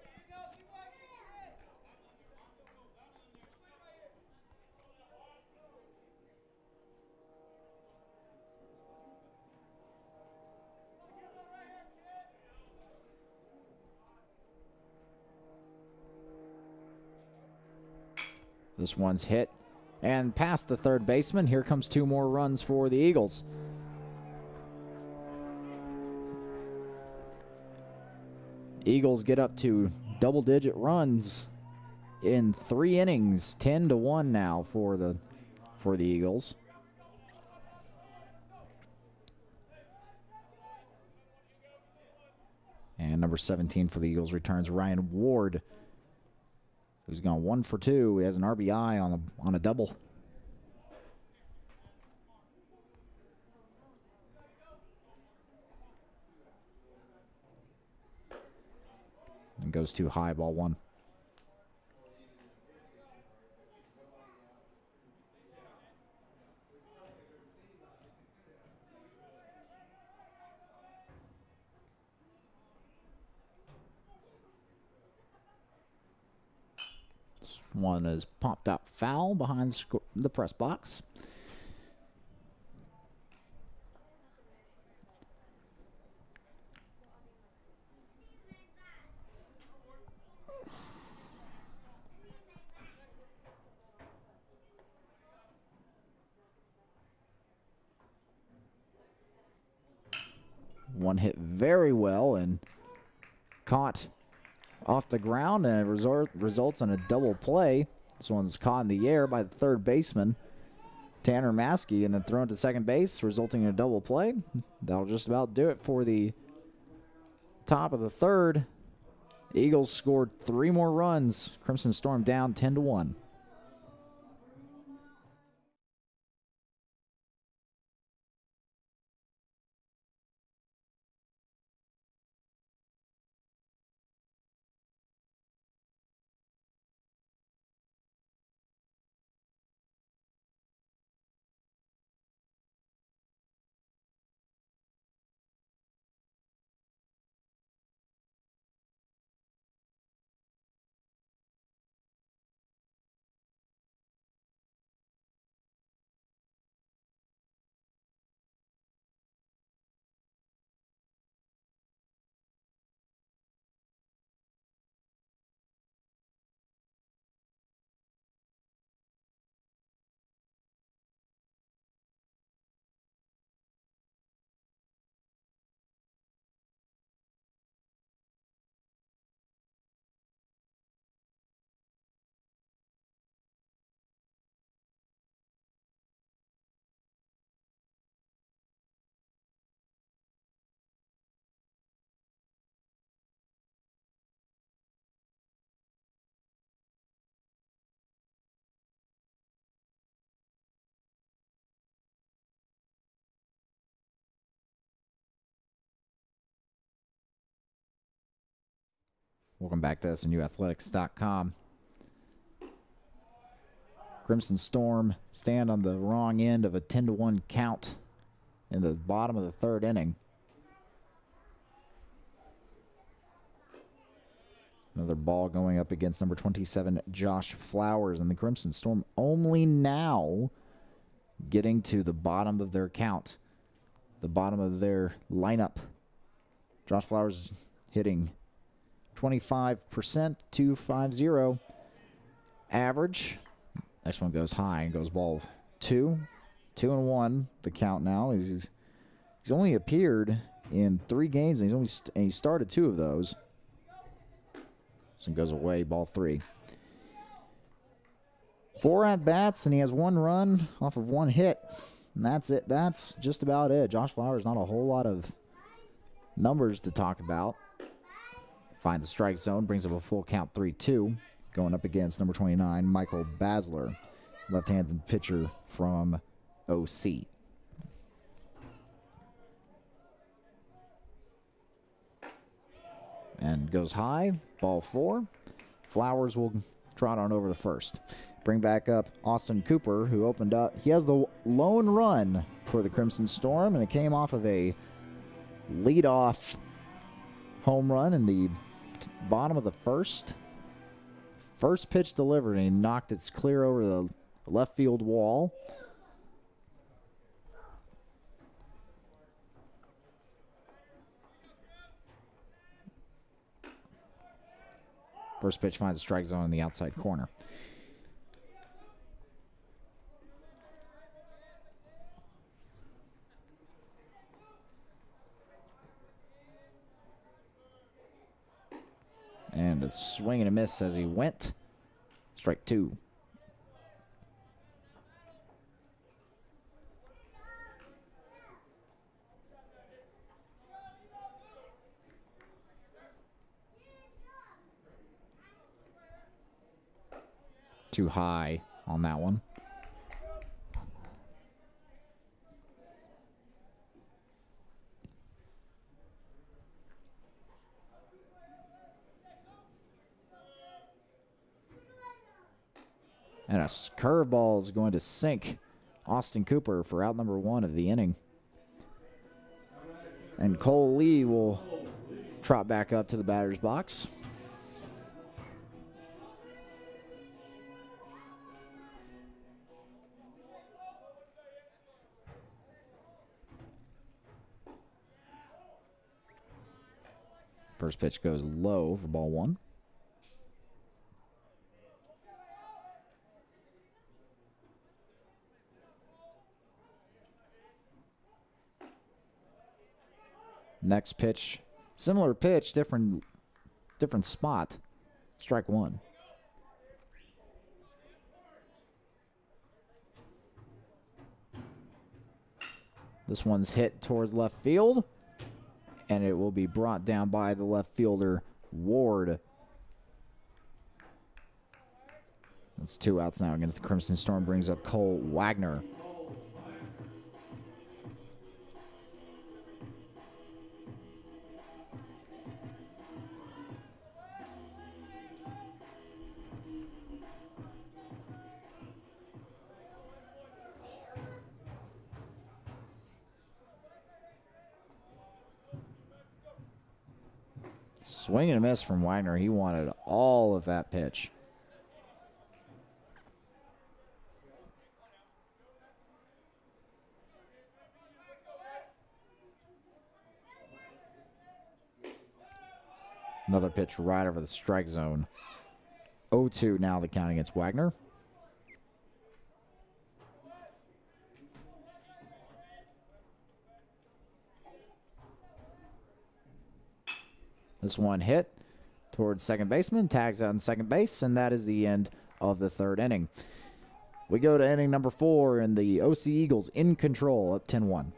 This one's hit and past the third baseman. Here comes 2 more runs for the Eagles. Eagles get up to double-digit runs in 3 innings, 10-1 now for the Eagles. And number 17 for the Eagles returns Ryan Ward, who's gone 1 for 2. He has an RBI on a double. And goes too high, ball 1. This one is popped out foul behind the press box. One hit very well and caught off the ground, and it results in a double play. This one's caught in the air by the third baseman, Tanner Maskey, and then thrown to second base, resulting in a double play. That'll just about do it for the top of the third. Eagles scored 3 more runs. Crimson Storm down 10-1. Welcome back to SNUathletics.com. Crimson Storm stand on the wrong end of a 10-1 count in the bottom of the third inning. Another ball going up against number 27, Josh Flowers, and the Crimson Storm only now getting to the bottom of their count, the bottom of their lineup. Josh Flowers hitting 25%, 2.50 average. Next one goes high and goes ball 2. 2-1 the count now. He's only appeared in 3 games, and he started 2 of those. This one goes away, ball 3. 4 at-bats, and he has 1 run off of 1 hit. And that's it. That's just about it. Josh Flowers, not a whole lot of numbers to talk about. Finds the strike zone, brings up a full count 3-2. Going up against number 29, Michael Basler, left-handed pitcher from OC. And goes high, ball 4. Flowers will trot on over to first. Bring back up Austin Cooper, who opened up. He has the lone run for the Crimson Storm, and it came off of a leadoff home run in the bottom of the first. First pitch delivered, and he knocked it clear over the left field wall. First pitch finds a strike zone in the outside corner. And a swing and a miss as he went. Strike 2. Too high on that one. And a curveball is going to sink Austin Cooper for out number 1 of the inning. And Cole Lee will trot back up to the batter's box. First pitch goes low for ball 1. Next pitch, similar pitch, different spot. Strike 1. This one's hit towards left field, and it will be brought down by the left fielder, Ward. That's 2 outs now against the Crimson Storm. Brings up Cole Wagner. Swing and a miss from Wagner. He wanted all of that pitch. Another pitch right over the strike zone. 0-2 now the count against Wagner. This one hit towards second baseman, tags out in second base, and that is the end of the 3rd inning. We go to inning number 4, and the OC Eagles in control, up 10-1.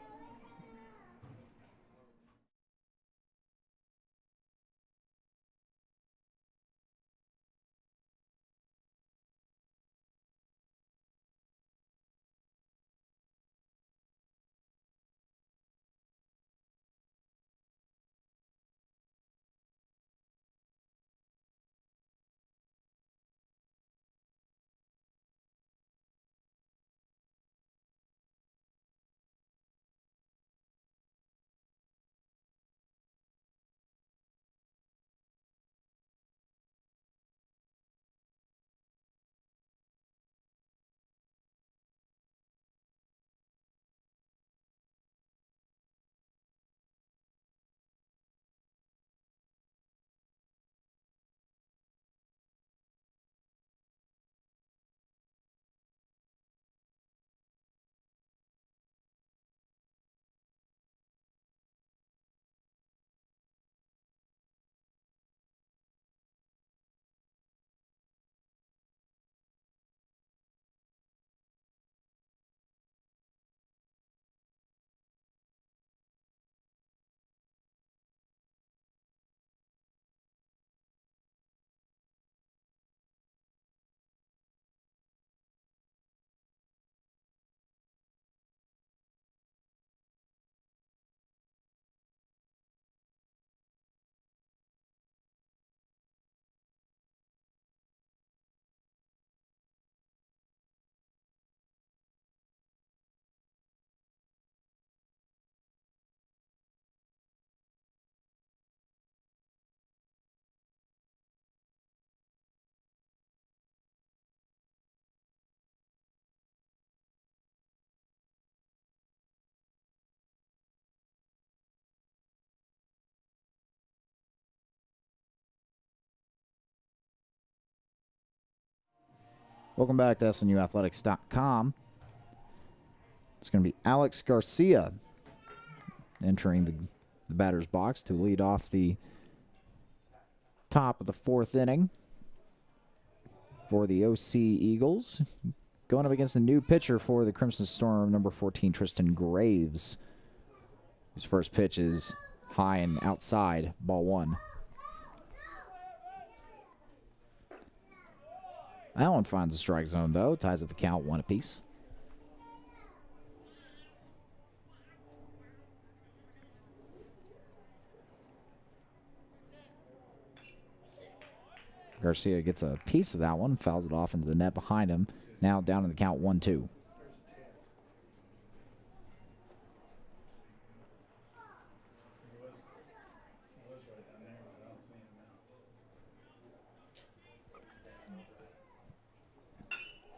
Welcome back to SNUathletics.com. It's going to be Alex Garcia entering the batter's box to lead off the top of the 4th inning for the OC Eagles. Going up against a new pitcher for the Crimson Storm, number 14, Tristan Graves. His first pitch is high and outside, ball 1. Allen finds the strike zone, though. Ties up the count 1 apiece. Garcia gets a piece of that one, fouls it off into the net behind him. Now down in the count 1-2.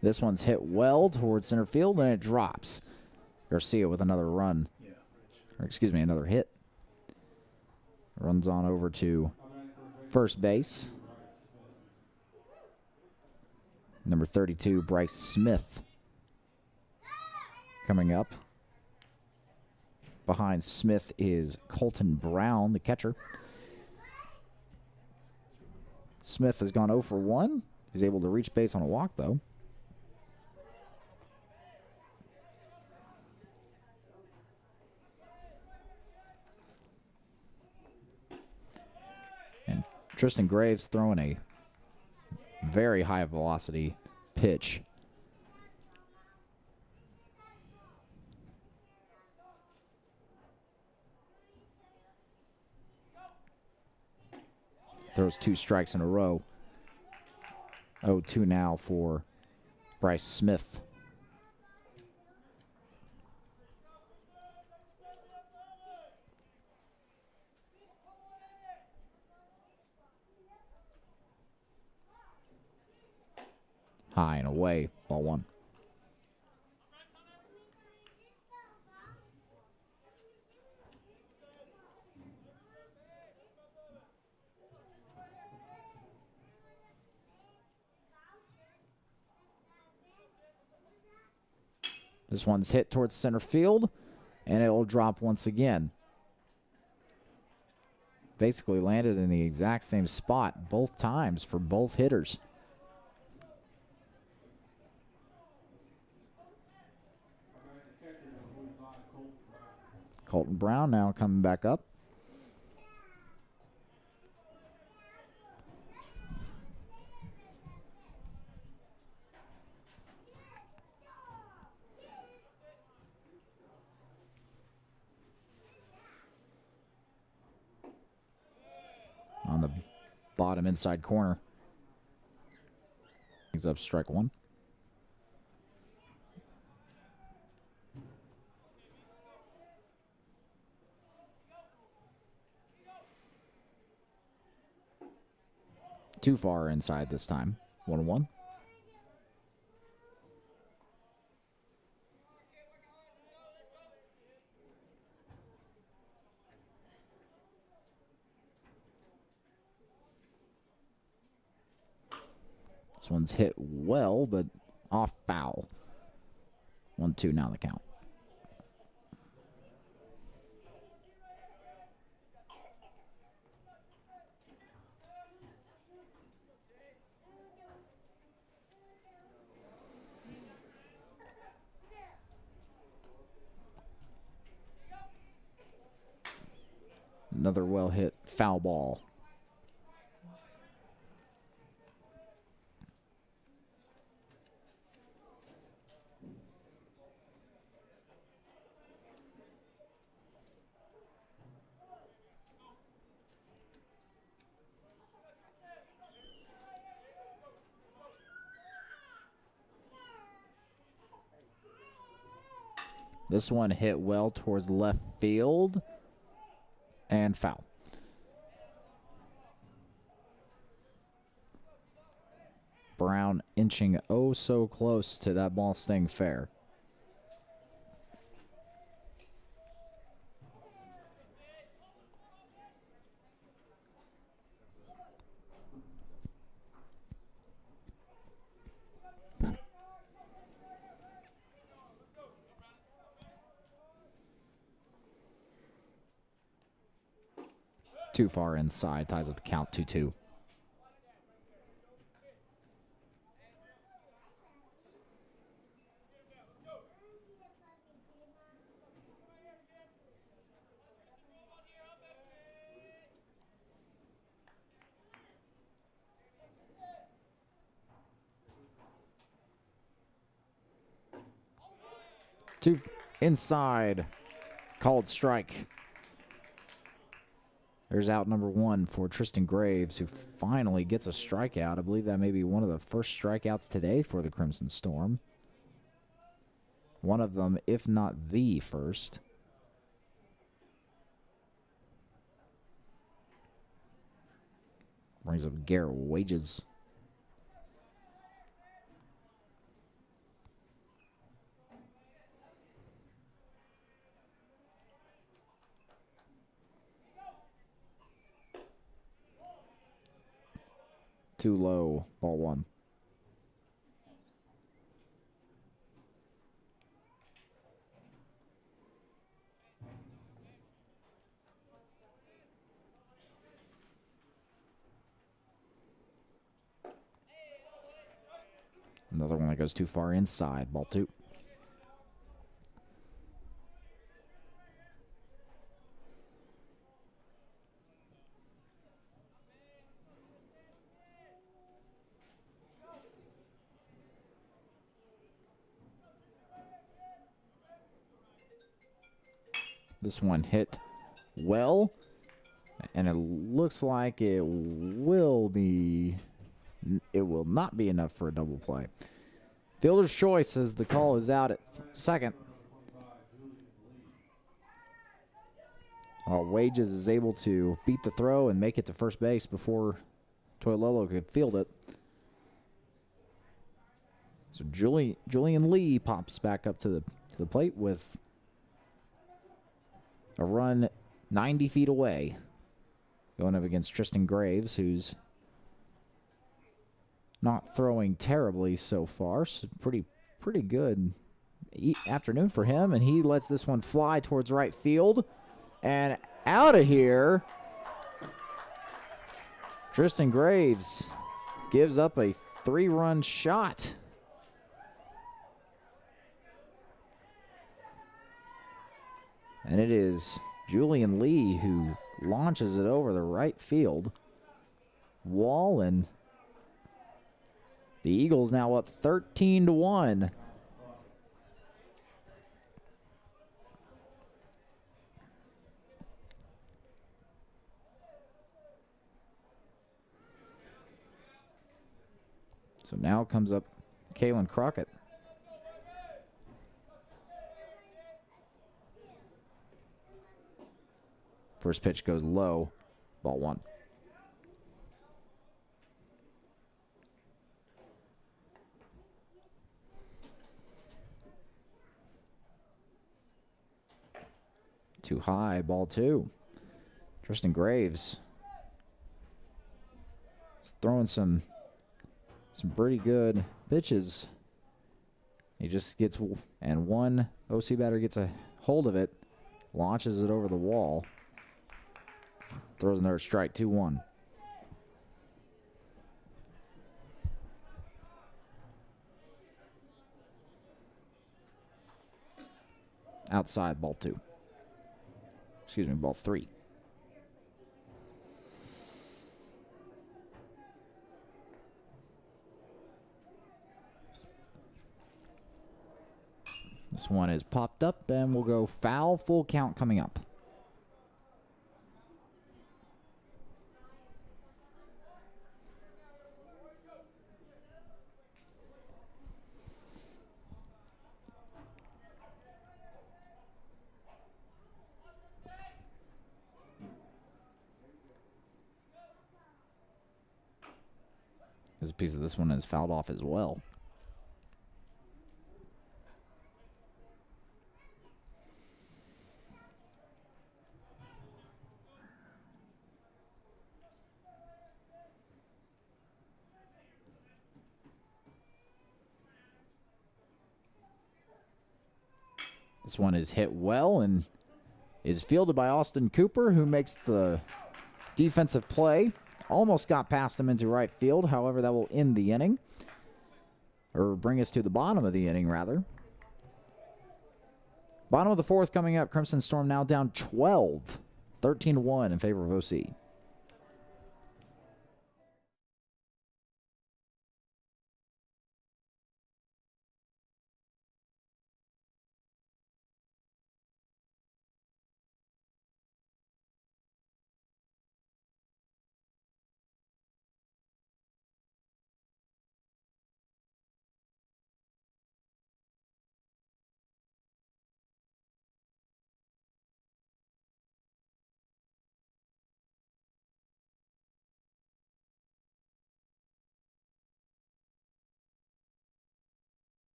This one's hit well towards center field, and it drops. Garcia with another run. Or excuse me, another hit. Runs on over to first base. Number 32, Bryce Smith, coming up. Behind Smith is Colton Brown, the catcher. Smith has gone 0 for 1. He's able to reach base on a walk, though. And Tristan Graves throwing a very high velocity pitch. Throws 2 strikes in a row. 0-2 now for Bryce Smith. High and away, ball 1. This one's hit towards center field, and it will drop once again. Basically landed in the exact same spot both times for both hitters. Colton Brown now coming back up. On the bottom inside corner. Brings up strike 1. Too far inside this time. 1-1. This one's hit well, but off foul. 1-2 now the count. Another well-hit foul ball. This one hit well towards left field. And foul. Brown inching oh so close to that ball staying fair. Too far inside. Ties up the count 2-2. Two inside. Called strike. There's out number 1 for Tristan Graves, who finally gets a strikeout. I believe that may be one of the first strikeouts today for the Crimson Storm. One of them, if not the first. Brings up Garrett Wages. Too low, ball 1. Another one that goes too far inside, ball 2. This one hit well, and it looks like it will not be enough for a double play. Fielder's choice as the call is out at second. Wages is able to beat the throw and make it to first base before Toilolo could field it. So Julian Lee pops back up to the plate with a run 90 feet away, going up against Tristan Graves, who's not throwing terribly so far. So pretty good afternoon for him, and he lets this one fly towards right field and out of here. Tristan Graves gives up a 3-run shot. And it is Julian Lee who launches it over the right field wall, and the Eagles now up 13-1. So now comes up Kalen Crockett. First pitch goes low, ball 1. Too high, ball 2. Tristan Graves is throwing some pretty good pitches. He just gets, and one OC batter gets a hold of it, launches it over the wall. Throws another strike, 2-1. Outside, ball 2. Excuse me, ball 3. This one is popped up, and we'll go foul. Full count coming up. There's a piece of this one is fouled off as well. This one is hit well and is fielded by Austin Cooper, who makes the Defensive play. Almost got past him into right field. However, that will end the inning. Or bring us to the bottom of the inning, rather. Bottom of the fourth coming up. Crimson Storm now down 12. 13-1 in favor of OC.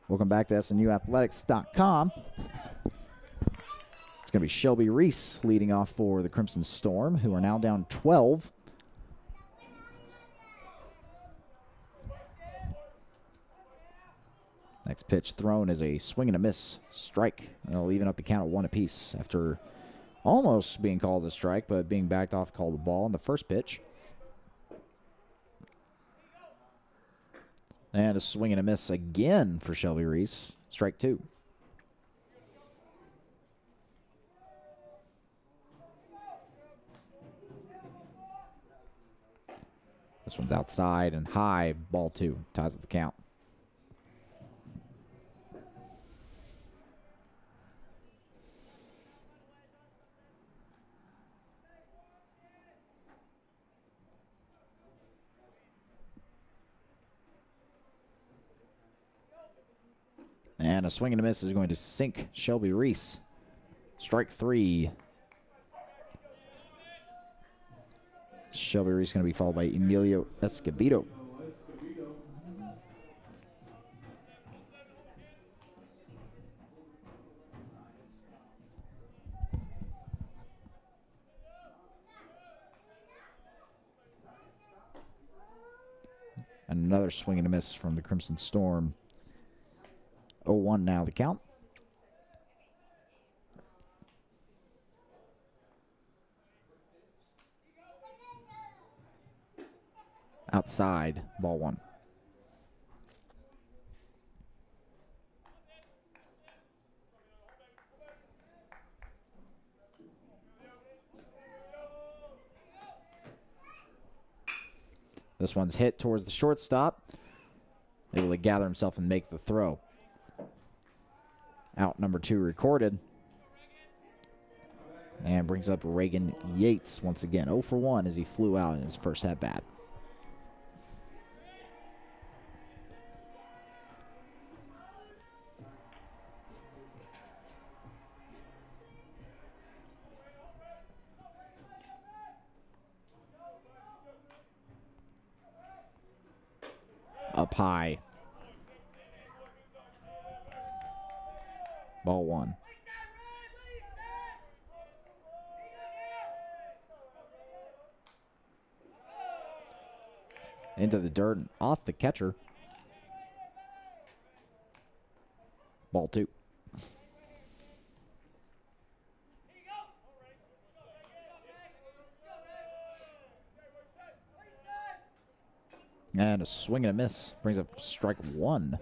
Welcome back to SNUathletics.com. It's going to be Shelby Reese leading off for the Crimson Storm, who are now down 12. Next pitch thrown is a swing and a miss strike. They'll even up the count at 1 apiece after almost being called a strike, but being backed off, called the ball on the first pitch. And a swing and a miss again for Shelby Reese. Strike 2. This one's outside and high. Ball 2. Ties up the count. And a swing and a miss is going to sink Shelby Reese. Strike 3. Shelby Reese going to be followed by Emilio Escobedo. And another swing and a miss from the Crimson Storm. 0-1 now the count. Outside, ball 1. This one's hit towards the shortstop. Able to gather himself and make the throw. Out number 2 recorded. And brings up Reagan Yates once again. 0 for 1 as he flew out in his first at-bat. Up high. Ball 1. Into the dirt and off the catcher. Ball 2. And a swing and a miss. Brings up strike 1.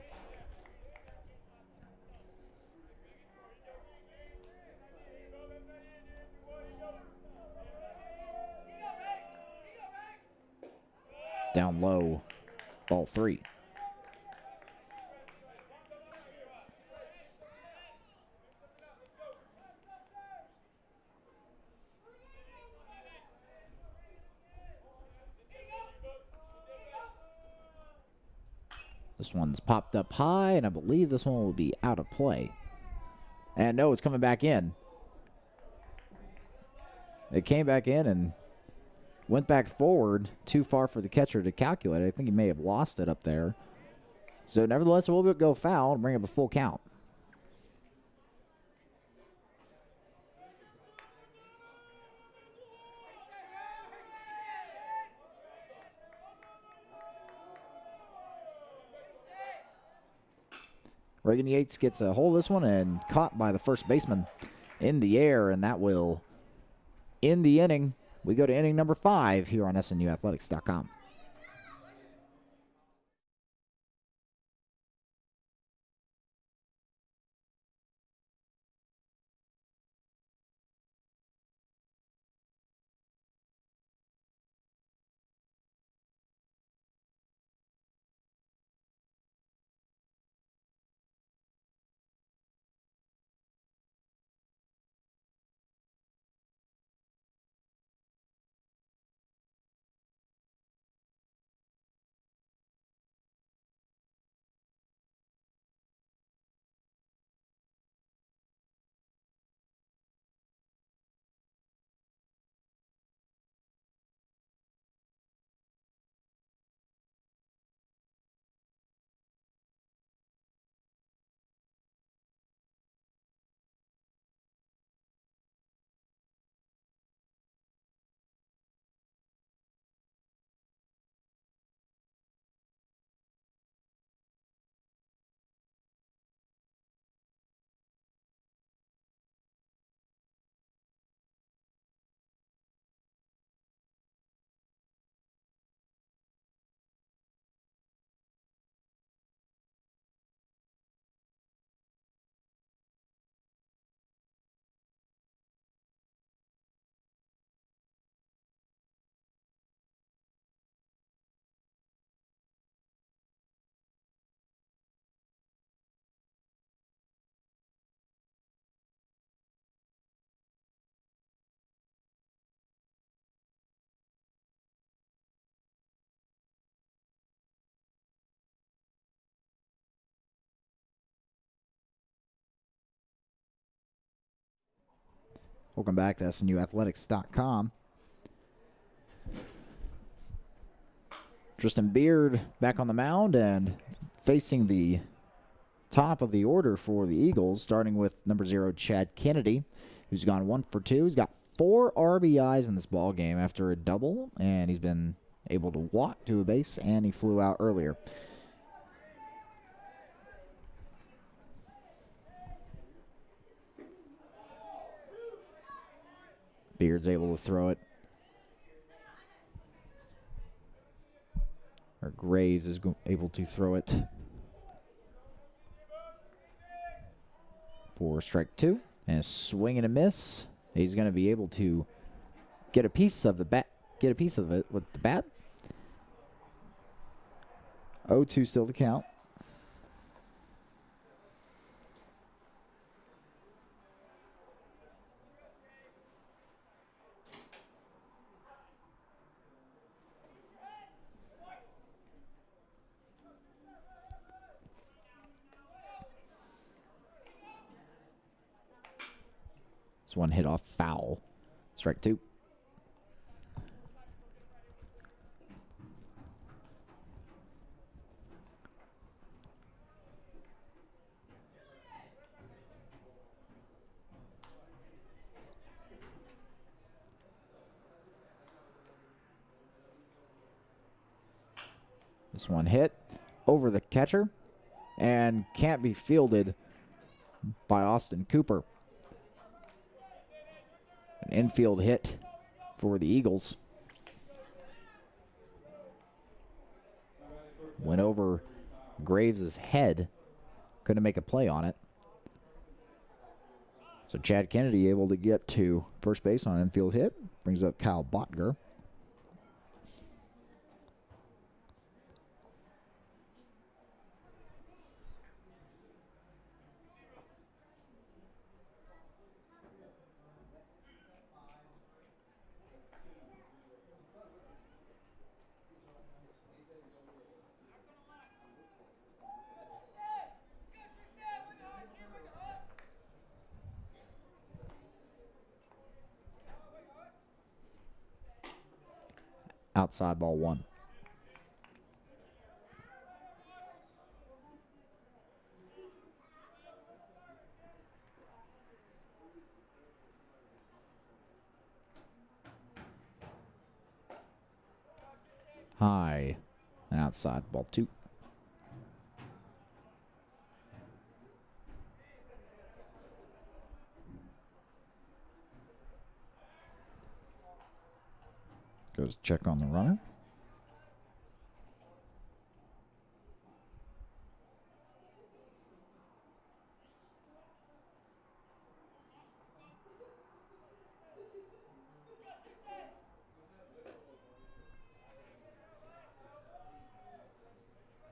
Down low. Ball 3. This one's popped up high, and I believe this one will be out of play. And no, it's coming back in. It came back in and went back forward, too far for the catcher to calculate. I think he may have lost it up there. So nevertheless, it will go foul and bring up a full count. Reagan Yates gets a hold of this one and caught by the first baseman in the air, and that will end the inning. We go to inning number 5 here on SNUathletics.com. Welcome back to SNUathletics.com. Tristan Beard back on the mound and facing the top of the order for the Eagles, starting with number 0, Chad Kennedy, who's gone 1 for 2. He's got 4 RBIs in this ball game after a double, and he's been able to walk to a base, and he flew out earlier. Beard's able to throw it. Or Graves is able to throw it for strike 2. And a swing and a miss. He's going to be able to get a piece of the bat, get a piece of it with the bat. 0-2 still the count. This one hit off foul. Strike 2. This one hit over the catcher and can't be fielded by Austin Cooper. An infield hit for the Eagles. Went over Graves' head. Couldn't make a play on it. So Chad Kennedy able to get to first base on an infield hit. Brings up Kyle Botger. outside, ball 1. High and outside, ball 2. Goes check on the runner.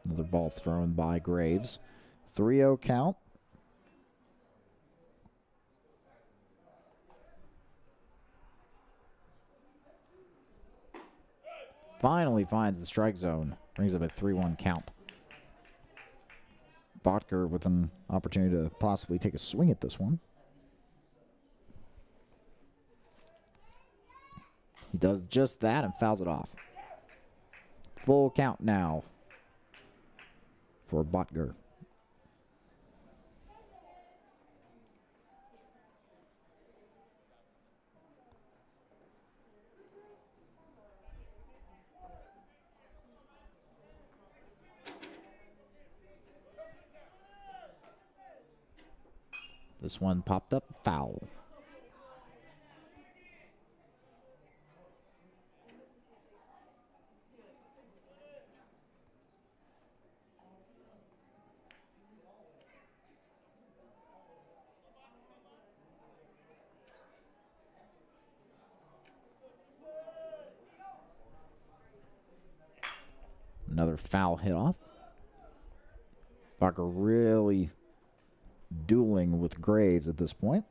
Another ball thrown by Graves. 3-0 count. Finally finds the strike zone. Brings up a 3-1 count. Botker with an opportunity to possibly take a swing at this one. He does just that and fouls it off. Full count now for Botker. This one popped up foul. Another foul hit off. Barker really dueling with Graves at this point.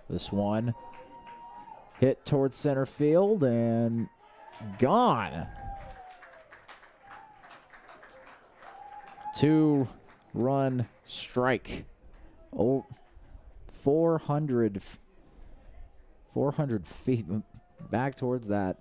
This one hit towards center field and gone. 2-run strike. Oh, 400 feet back towards that.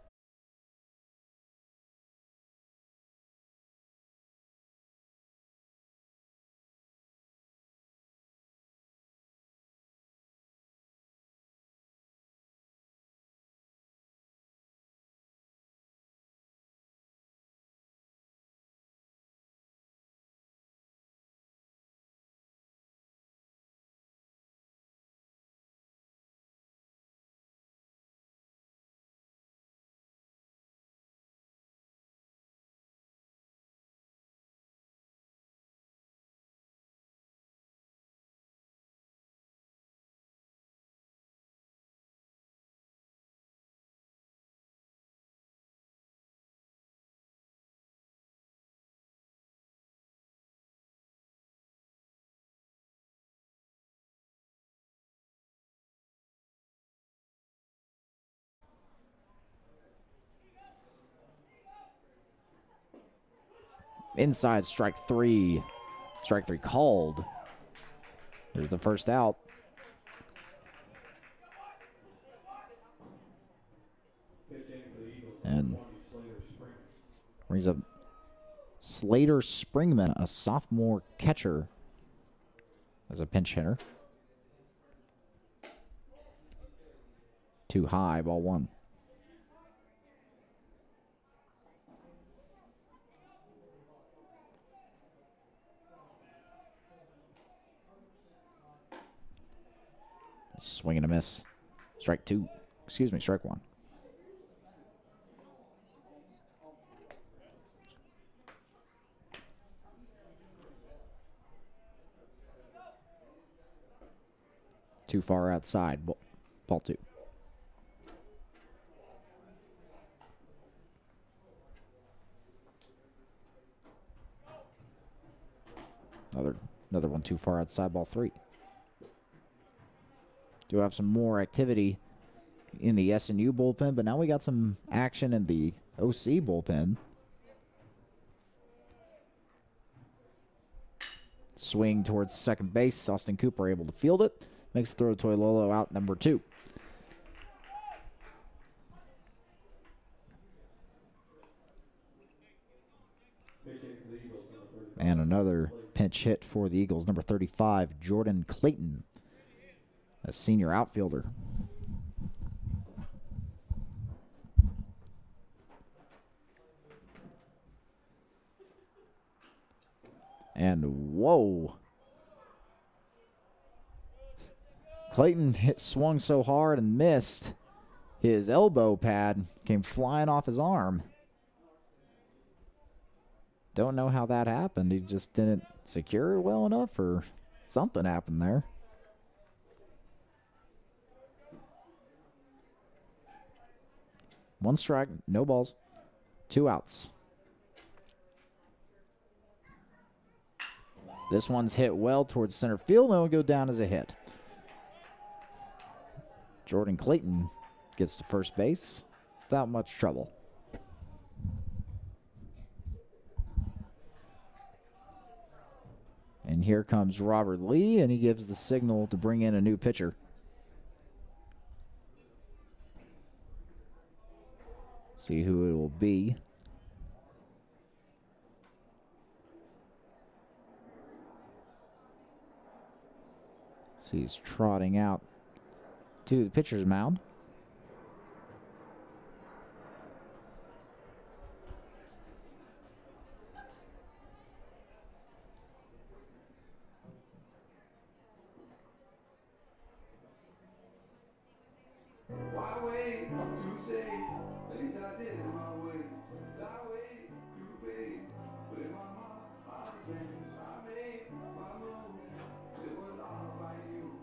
Inside, strike 3. Strike 3 called. There's the first out. And brings up Slater Springman, a sophomore catcher, as a pinch hitter. Too high, ball 1. Swing and a miss. Strike 2. Excuse me, strike 1. Too far outside. Ball 2. Another one too far outside, ball 3. Do have some more activity in the SNU bullpen, but now we got some action in the OC bullpen. Swing towards second base. Austin Cooper able to field it. Makes the throw to Toilolo, out number 2. And another pinch hit for the Eagles, number 35, Jordan Clayton, a senior outfielder. And whoa. Clayton swung so hard and missed. His elbow pad came flying off his arm. Don't know how that happened. He just didn't secure it well enough, or something happened there. One strike, no balls, 2 outs. This one's hit well towards center field, and it'll go down as a hit. Jordan Clayton gets to first base without much trouble. And here comes Robert Lee, and he gives the signal to bring in a new pitcher. See who it will be. See, he's trotting out to the pitcher's mound.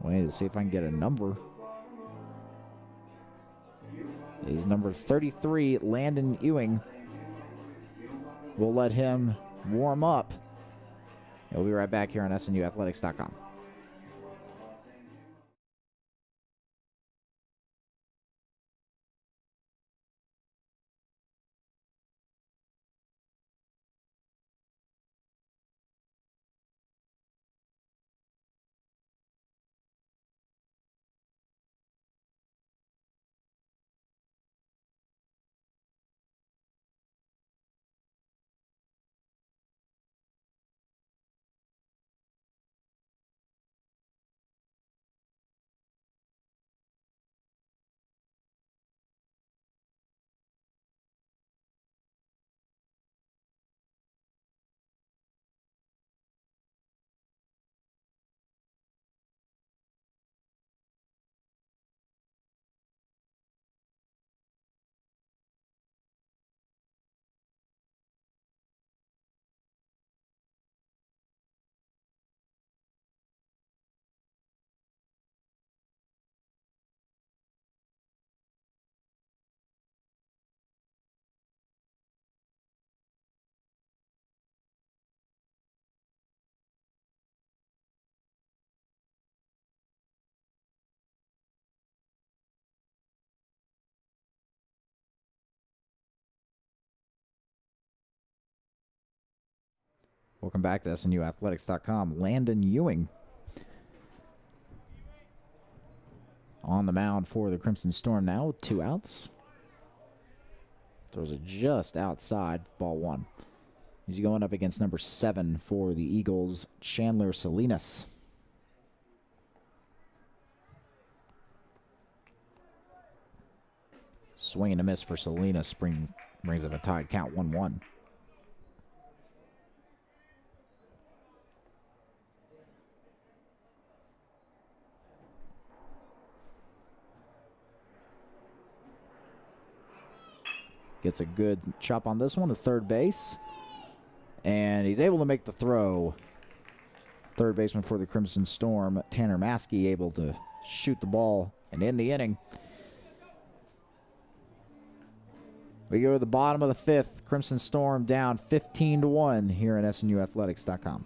Wait to see if I can get a number. He's number 33, Landon Ewing. We'll let him warm up. We'll be right back here on SNUathletics.com. Welcome back to SNUathletics.com. Landon Ewing on the mound for the Crimson Storm now with 2 outs. Throws it just outside, ball 1. He's going up against number 7 for the Eagles, Chandler Salinas. Swing and a miss for Salinas brings up a tied count, 1-1. Gets a good chop on this one to third base. And he's able to make the throw. Third baseman for the Crimson Storm, Tanner Maskey, able to shoot the ball and end the inning. We go to the bottom of the 5th. Crimson Storm down 15-1 here at SNUathletics.com.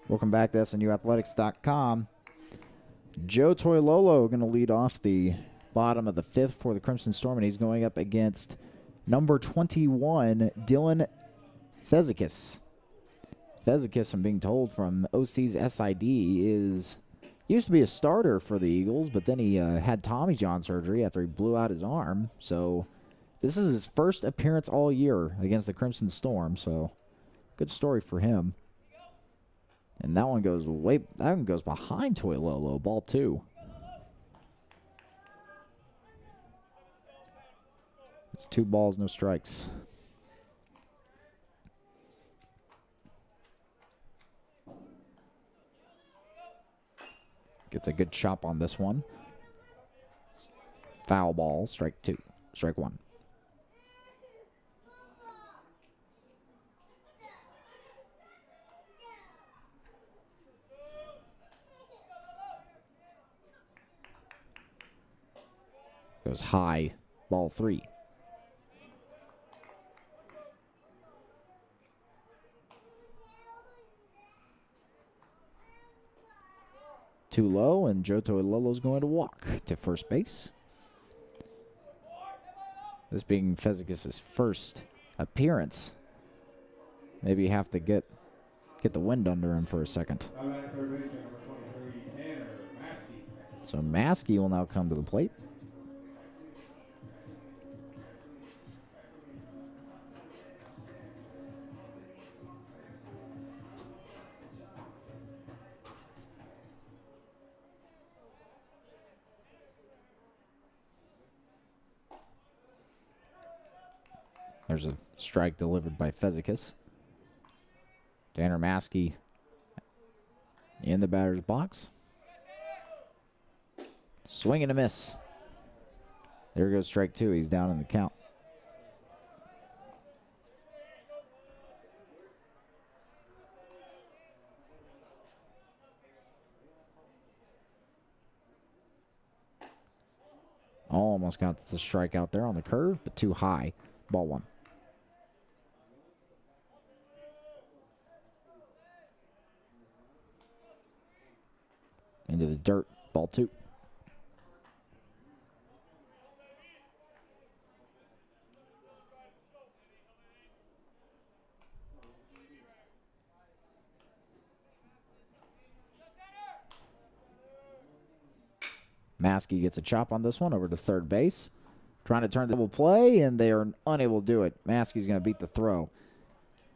Welcome back to SNUathletics.com. Joe Toilolo going to lead off the bottom of the 5th for the Crimson Storm, and he's going up against number 21, Dylan Fezikis. Fezikis, I'm being told from OC's SID, used to be a starter for the Eagles, but then he had Tommy John surgery after he blew out his arm. So this is his first appearance all year against the Crimson Storm, so good story for him. And that one goes behind Toilolo, ball 2. It's 2 balls, no strikes. Gets a good chop on this one. Foul ball, strike 2, strike 1. Goes high, ball 3. Too low, and Joe Toilolo's going to walk to first base. This being Fezikis' first appearance. Maybe you have to get the wind under him for a second. So Maskey will now come to the plate. There's a strike delivered by Fezikis. Tanner Maskey in the batter's box. Swing and a miss. There goes strike 2. He's down in the count. Almost got the strike out there on the curve, but too high. Ball 1. Into the dirt, ball 2. Maskey gets a chop on this one over to third base. Trying to turn the double play, and they are unable to do it. Maskey's going to beat the throw.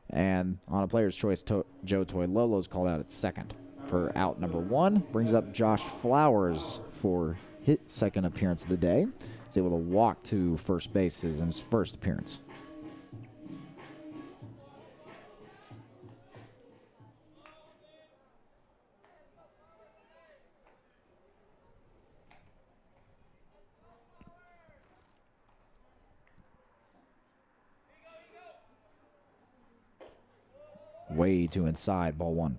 And on a player's choice, Joe Toilolo's called out at second for out number 1. Brings up Josh Flowers for his second appearance of the day. He's able to walk to first base in his first appearance. Way too inside, ball 1.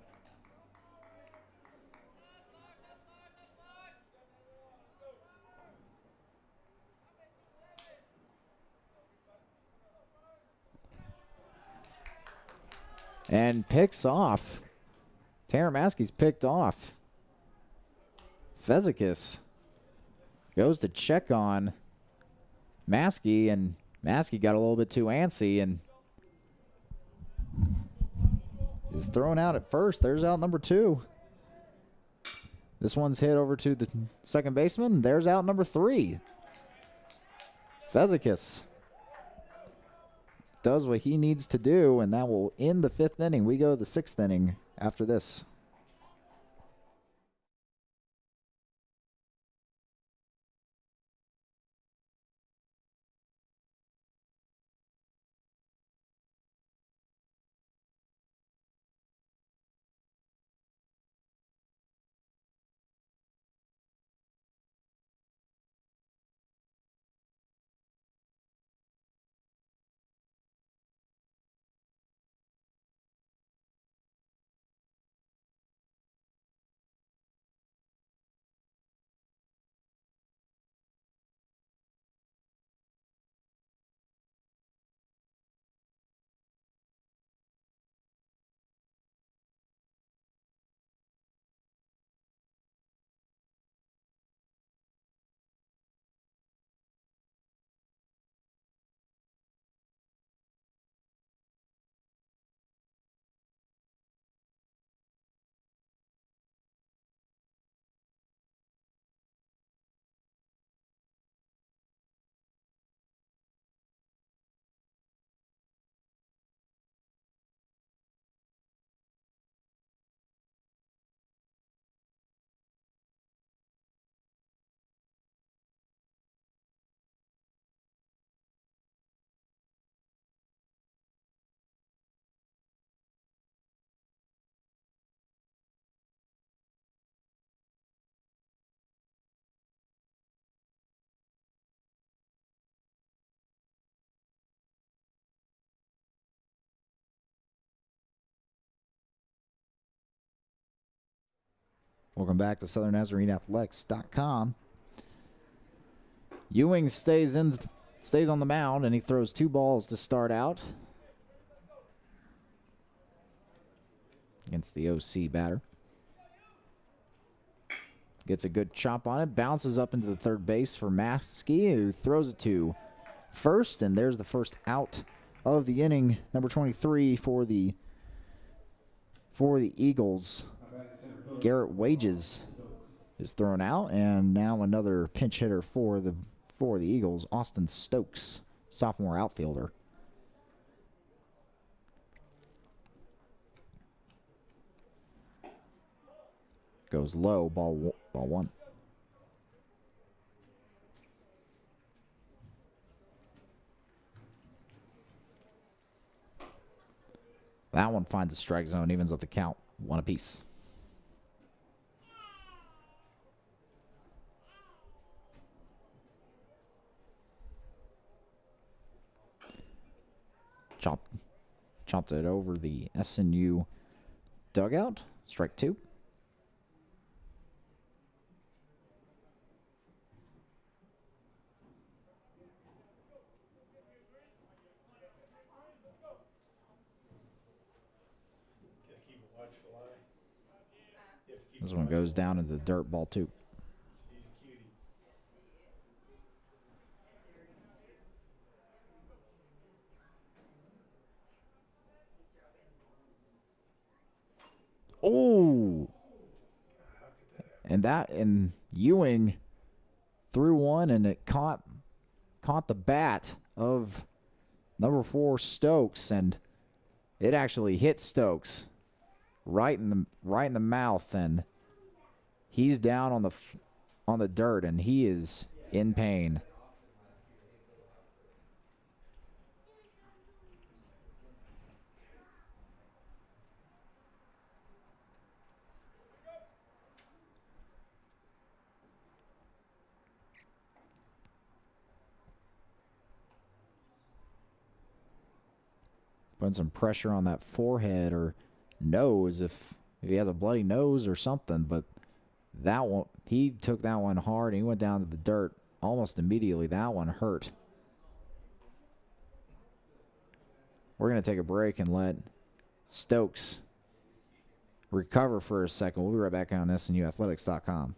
And picks off. Tanner Maskey's picked off. Fezikis goes to check on Maskey, and Maskey got a little bit too antsy and is thrown out at first. There's out number 2. This one's hit over to the second baseman. There's out number 3. Fezikis does what he needs to do, and that will end the 5th inning. We go to the 6th inning after this. Welcome back to SouthernNazareneAthletics.com. Ewing stays on the mound, and he throws 2 balls to start out against the OC batter. Gets a good chop on it, bounces up into the third base for Maskey, who throws it to first, and there's the first out of the inning. Number 23 for the Eagles. Garrett Wages is thrown out, and now another pinch hitter for the Eagles, Austin Stokes, sophomore outfielder. Goes low, ball 1. That one finds the strike zone, evens up the count, 1 apiece. Chopped it over the SNU dugout. Strike 2. This one goes down into the dirt, ball 2. Oh! And Ewing threw one, and it caught the bat of number 4 Stokes, and it actually hit Stokes right in the mouth, and he's down on the dirt, and he is in pain. Putting some pressure on that forehead or nose if he has a bloody nose or something, but that one, he took that one hard, and he went down to the dirt almost immediately. That one hurt. We're going to take a break and let Stokes recover for a second. We'll be right back on SNUathletics.com.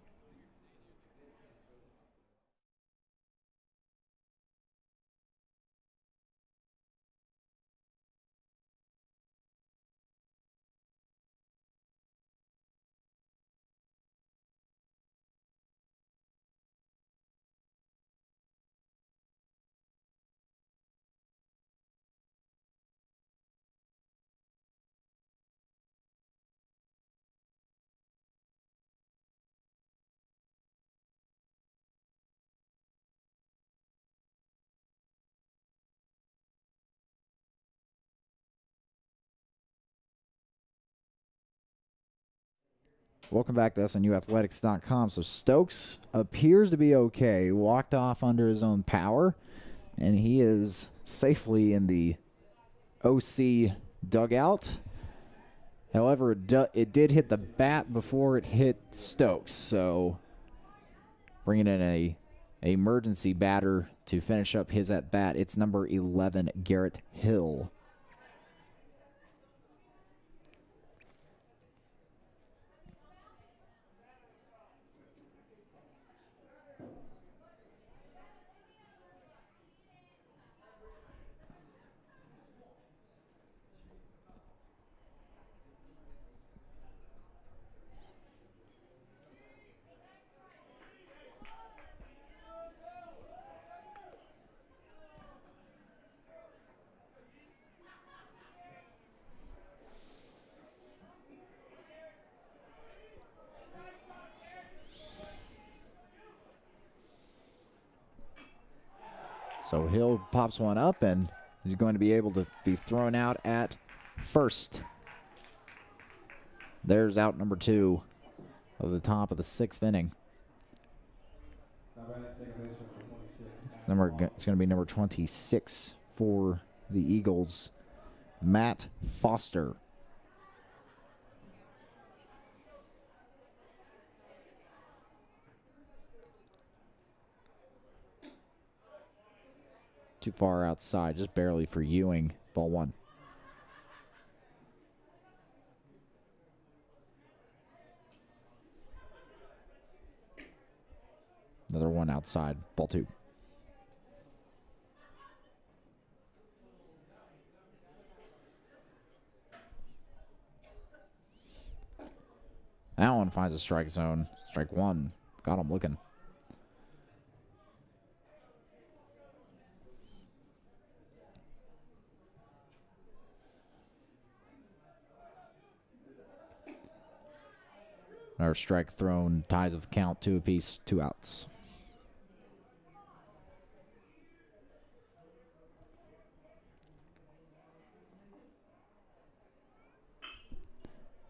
Welcome back to SNUathletics.com. So Stokes appears to be okay. Walked off under his own power, and he is safely in the OC dugout. However, it did hit the bat before it hit Stokes, so bringing in a emergency batter to finish up his at-bat. It's number 11, Garrett Hill. So Hill pops one up, and he's going to be able to be thrown out at first. There's out number 2 of the top of the 6th inning. It's going to be number 26 for the Eagles, Matt Foster. Too far outside, just barely for Ewing. Ball 1. Another one outside. Ball 2. That one finds a strike zone. Strike 1. Got him looking. Another strike thrown. Ties of the count. 2 apiece. 2 outs.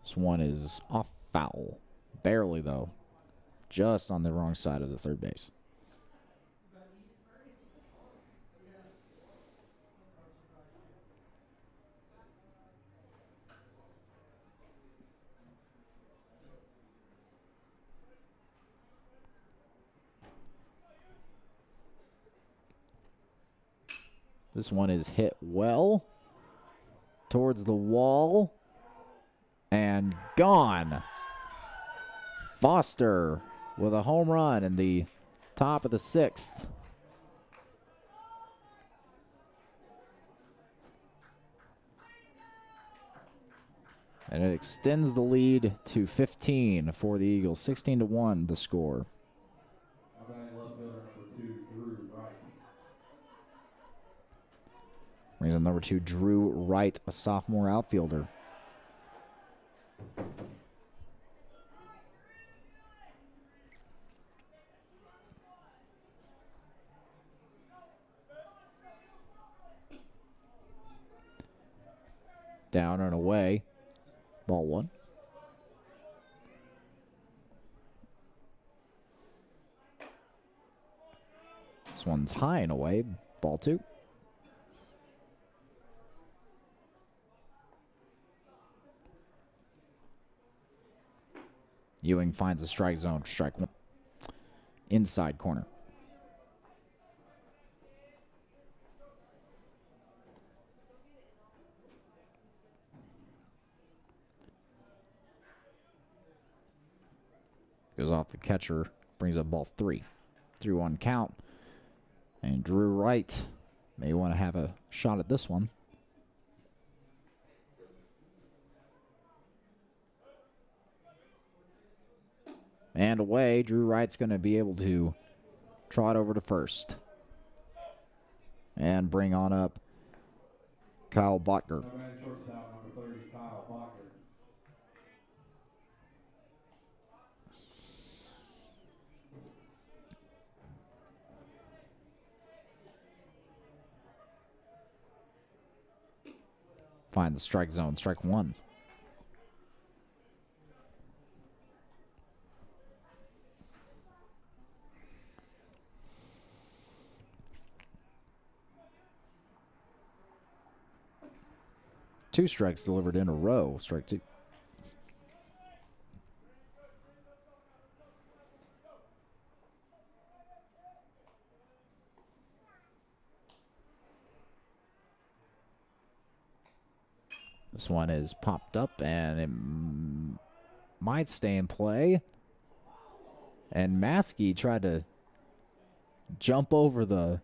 This one is off foul. Barely, though. Just on the wrong side of the third base. This one is hit well towards the wall and gone. Foster with a home run in the top of the 6th. And it extends the lead to 15 for the Eagles. 16-1 the score. Brings up number 2, Drew Wright, a sophomore outfielder. Down and away. Ball 1. This one's high and away. Ball 2. Ewing finds the strike zone. Strike 1. Inside corner. Goes off the catcher. Brings up ball 3. 3-1 count. And Drew Wright may want to have a shot at this one. And away, Drew Wright's going to be able to trot over to first. And bring on up Kyle Botker. Find the strike zone. Strike 1. Two strikes delivered in a row. Strike 2. This one is popped up, and it might stay in play. And Maskey tried to jump over the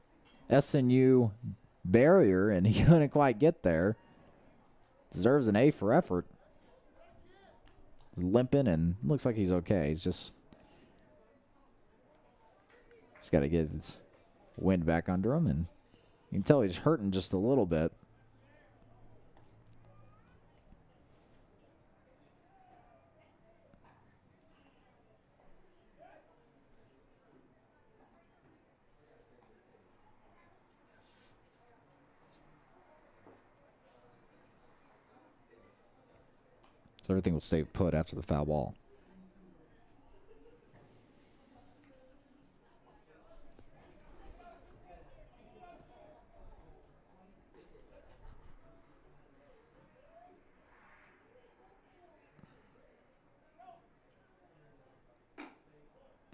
SNU barrier, and he couldn't quite get there. Deserves an A for effort. He's limping, and looks like he's okay. He's got to get his wind back under him, and you can tell he's hurting just a little bit. So everything will stay put after the foul ball.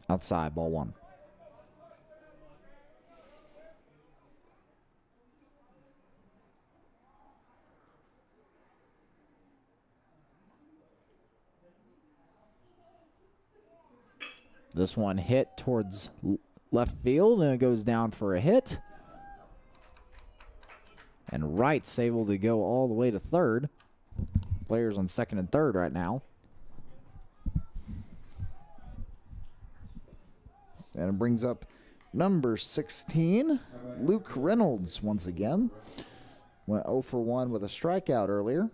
Outside, ball 1. This one hit towards left field, and it goes down for a hit. And Wright's able to go all the way to third. Players on second and third right now. And it brings up number 16, Luke Reynolds once again. Went 0 for 1 with a strikeout earlier.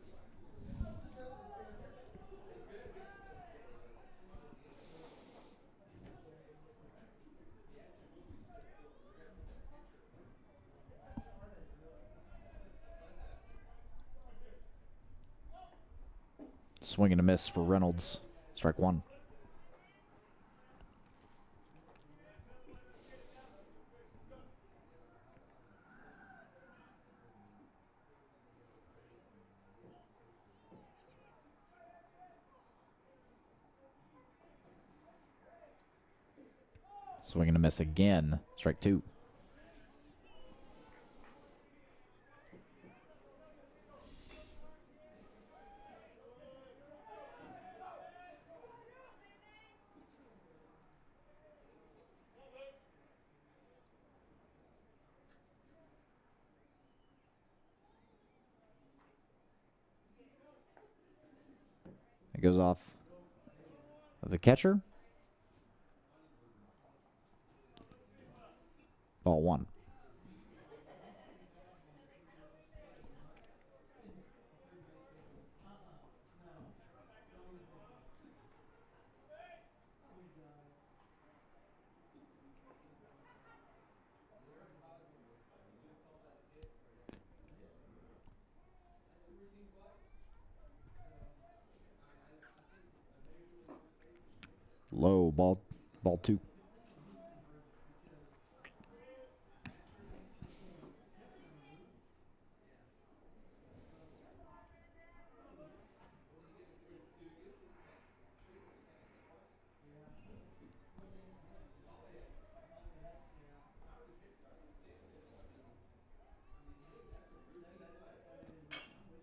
Swing and a miss for Reynolds. Strike one. Swing and a miss again. Strike two. It goes off of the catcher. Ball one. Low, ball two.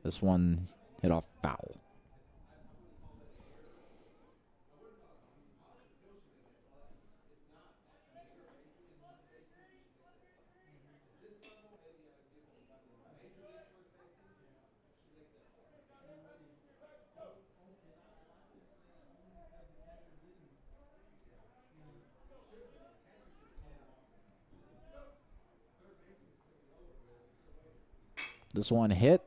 This one hit off foul. This one hit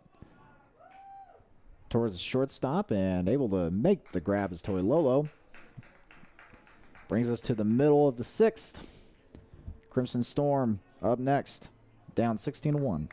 towards the shortstop and able to make the grab is Toy Lolo. Brings us to the middle of the sixth. Crimson Storm up next, down 16-1.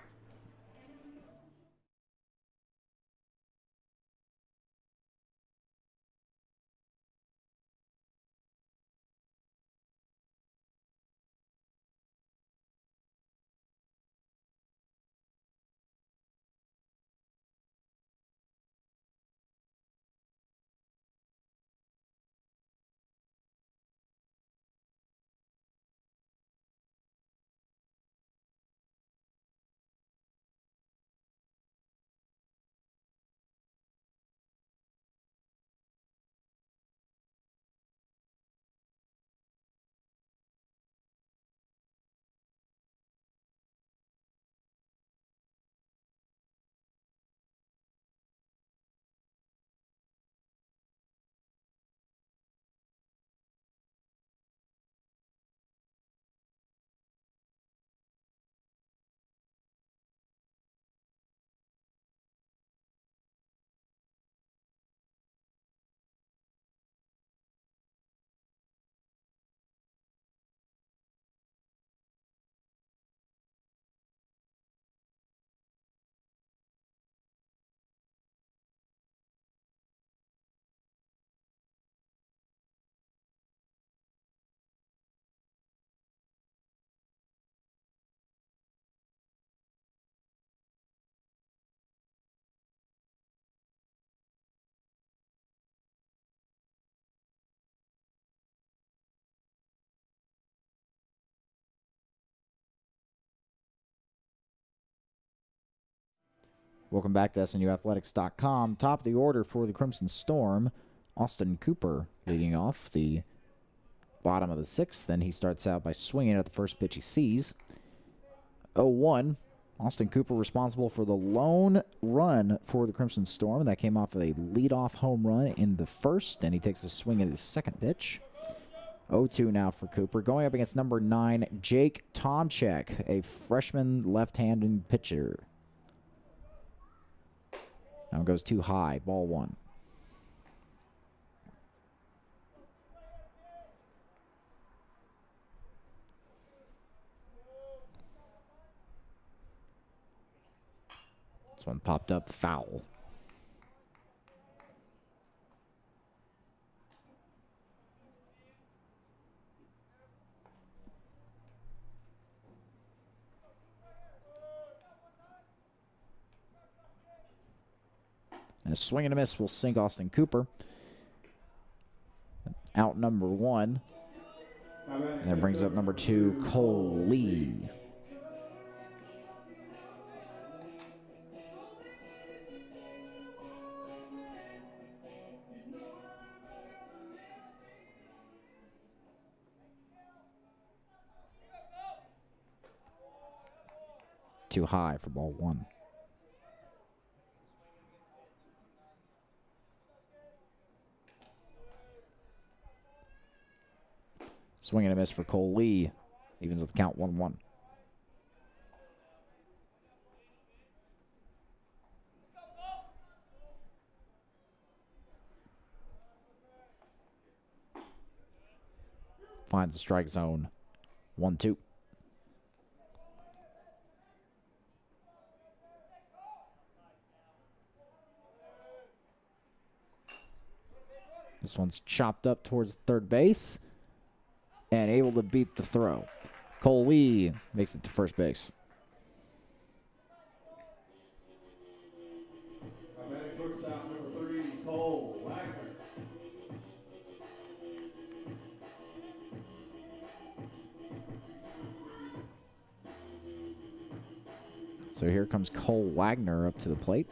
Welcome back to SNUathletics.com. Top of the order for the Crimson Storm, Austin Cooper leading off. The Bottom of the 6th, then he starts out by swinging at the first pitch he sees. 0-1. Austin Cooper responsible for the lone run for the Crimson Storm. That came off of a leadoff home run in the first, and he takes a swing at his second pitch. 0-2 now for Cooper. Going up against number 9, Jake Tomchek, a freshman left-handed pitcher. Now it goes too high. Ball 1. This one popped up foul. And a swing and a miss will sink Austin Cooper. Out number 1. And that brings up number 2, Cole Lee. Too high for ball 1. Swing and a miss for Cole Lee. Evens with the count 1-1. Finds the strike zone. 1-2. This one's chopped up towards third base and able to beat the throw. Cole Lee makes it to first base. Shortstop number 3, Cole Wagner. So here comes Cole Wagner up to the plate.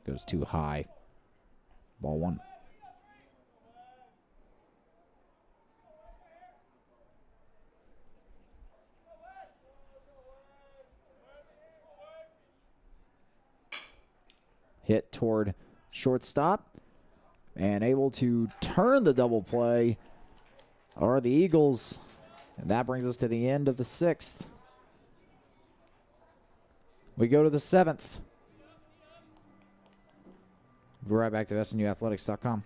Goes too high. Ball 1. Hit toward shortstop. And able to turn the double play are the Eagles. And that brings us to the end of the 6th. We go to the 7th. We'll be right back to SNUathletics.com.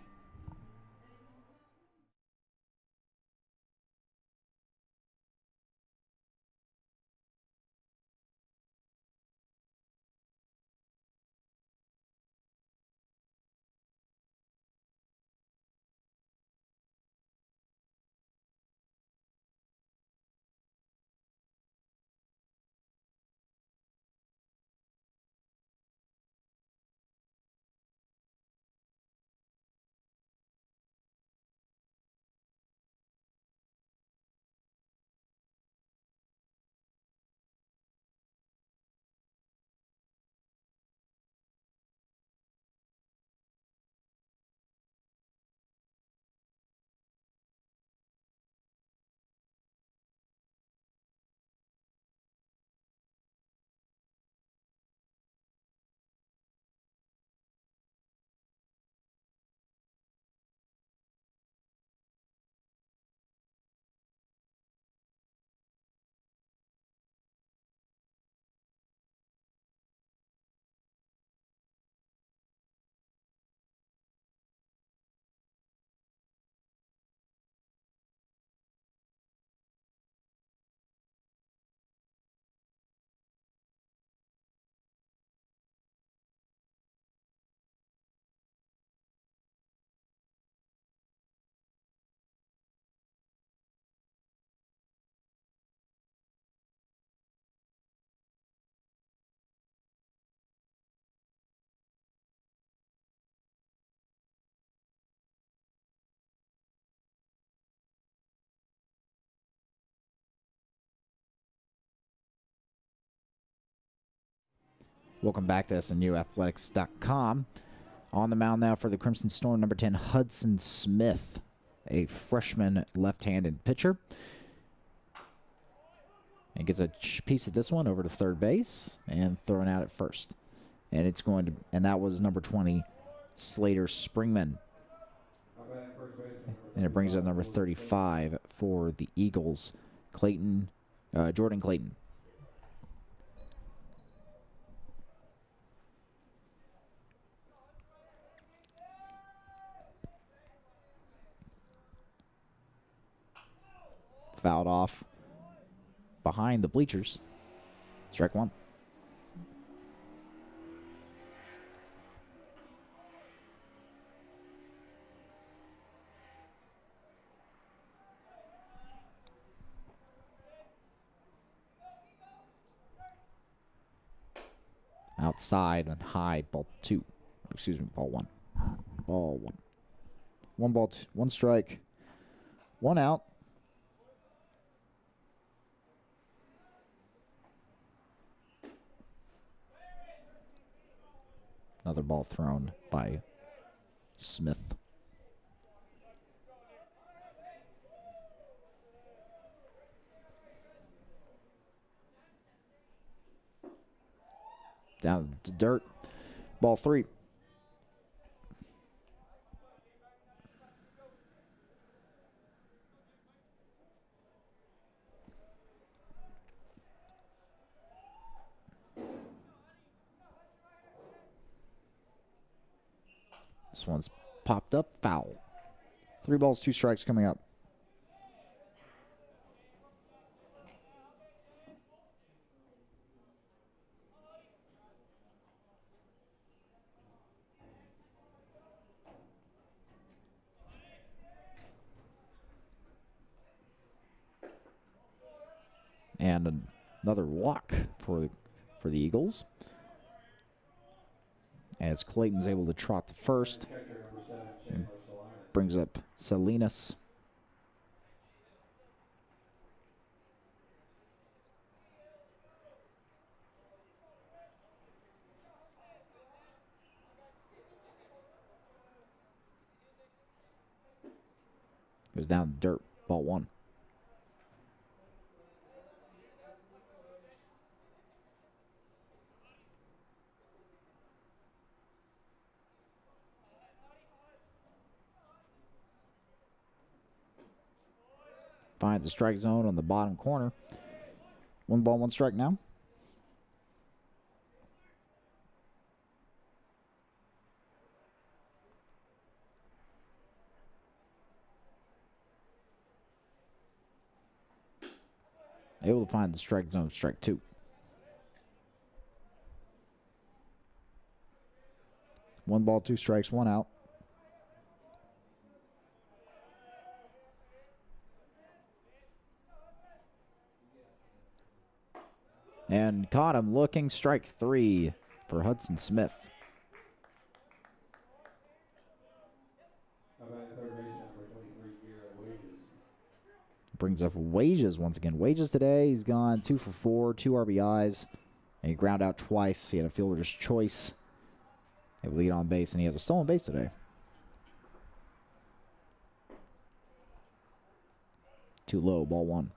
Welcome back to SNUathletics.com. On the mound now for the Crimson Storm, number 10, Hudson Smith, a freshman left-handed pitcher. And gets a piece of this one over to third base and thrown out at first. And it's going to, and that was number 20, Slater Springman. And it brings up number 35 for the Eagles, Jordan Clayton. Fouled off behind the bleachers. Strike one. Outside and high, ball two. Excuse me, ball one. Ball one. One ball, one strike, one out. Another ball thrown by Smith. Down to dirt. Ball three. This one's popped up, foul. 3 balls, 2 strikes coming up. And another walk for the Eagles. As Clayton's able to trot to first. Brings up Salinas. Goes down the dirt. Ball one. Finds the strike zone on the bottom corner. 1 ball, 1 strike now. Able to find the strike zone, strike 2. One ball, 2 strikes, 1 out. And caught him looking. Strike 3 for Hudson Smith. Brings up Wages once again. Wages today, he's gone 2 for 4, 2 RBIs. And he ground out twice. He had a fielder's choice. Able to get on base, and he has a stolen base today. Too low, ball 1.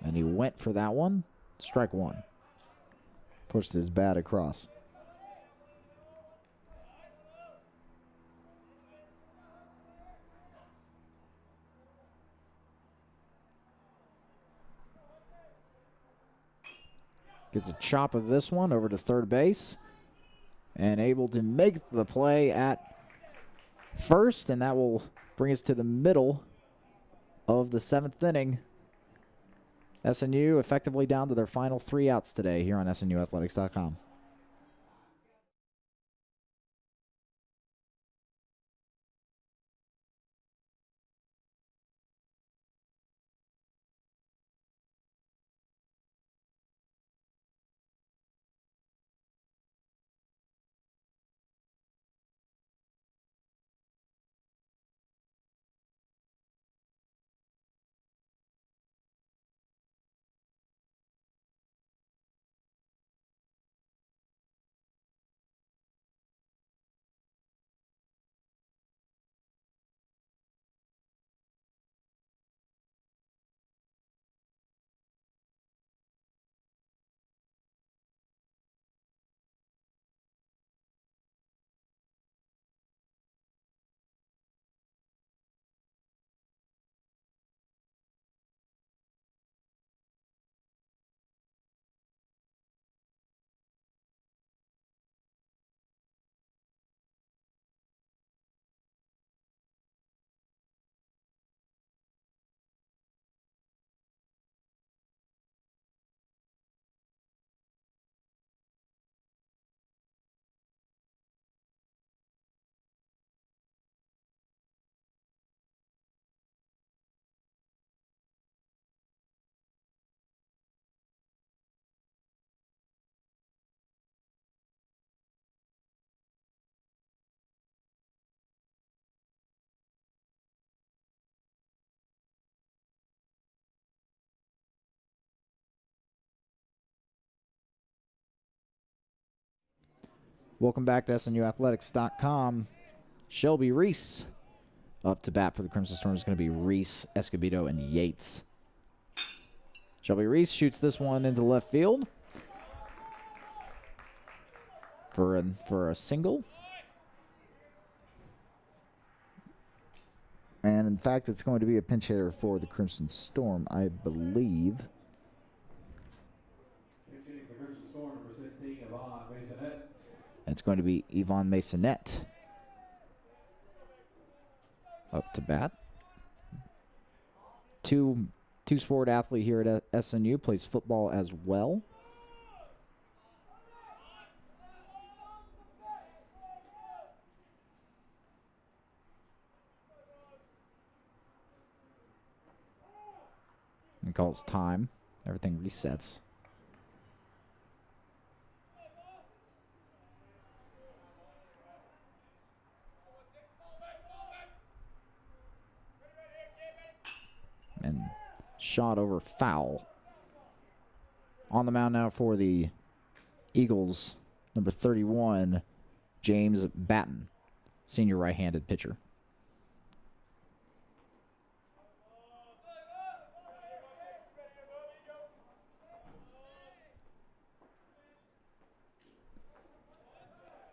And he went for that one. Strike 1. Pushed his bat across. Gets a chop of this one over to third base. And able to make the play at first. And that will bring us to the middle of the 7th inning. SNU effectively down to their final 3 outs today here on SNUathletics.com. Welcome back to SNUathletics.com. Shelby Reese up to bat for the Crimson Storm is going to be Reese, Escobedo, and Yates. Shelby Reese shoots this one into left field for a single. And in fact, it's going to be a pinch hitter for the Crimson Storm, I believe. It's going to be Yvonne Masonette up to bat. Two-sport athlete here at SNU, plays football as well. And calls time. Everything resets. And shot over foul. On the mound now for the Eagles, number 31, James Batten, senior right-handed pitcher.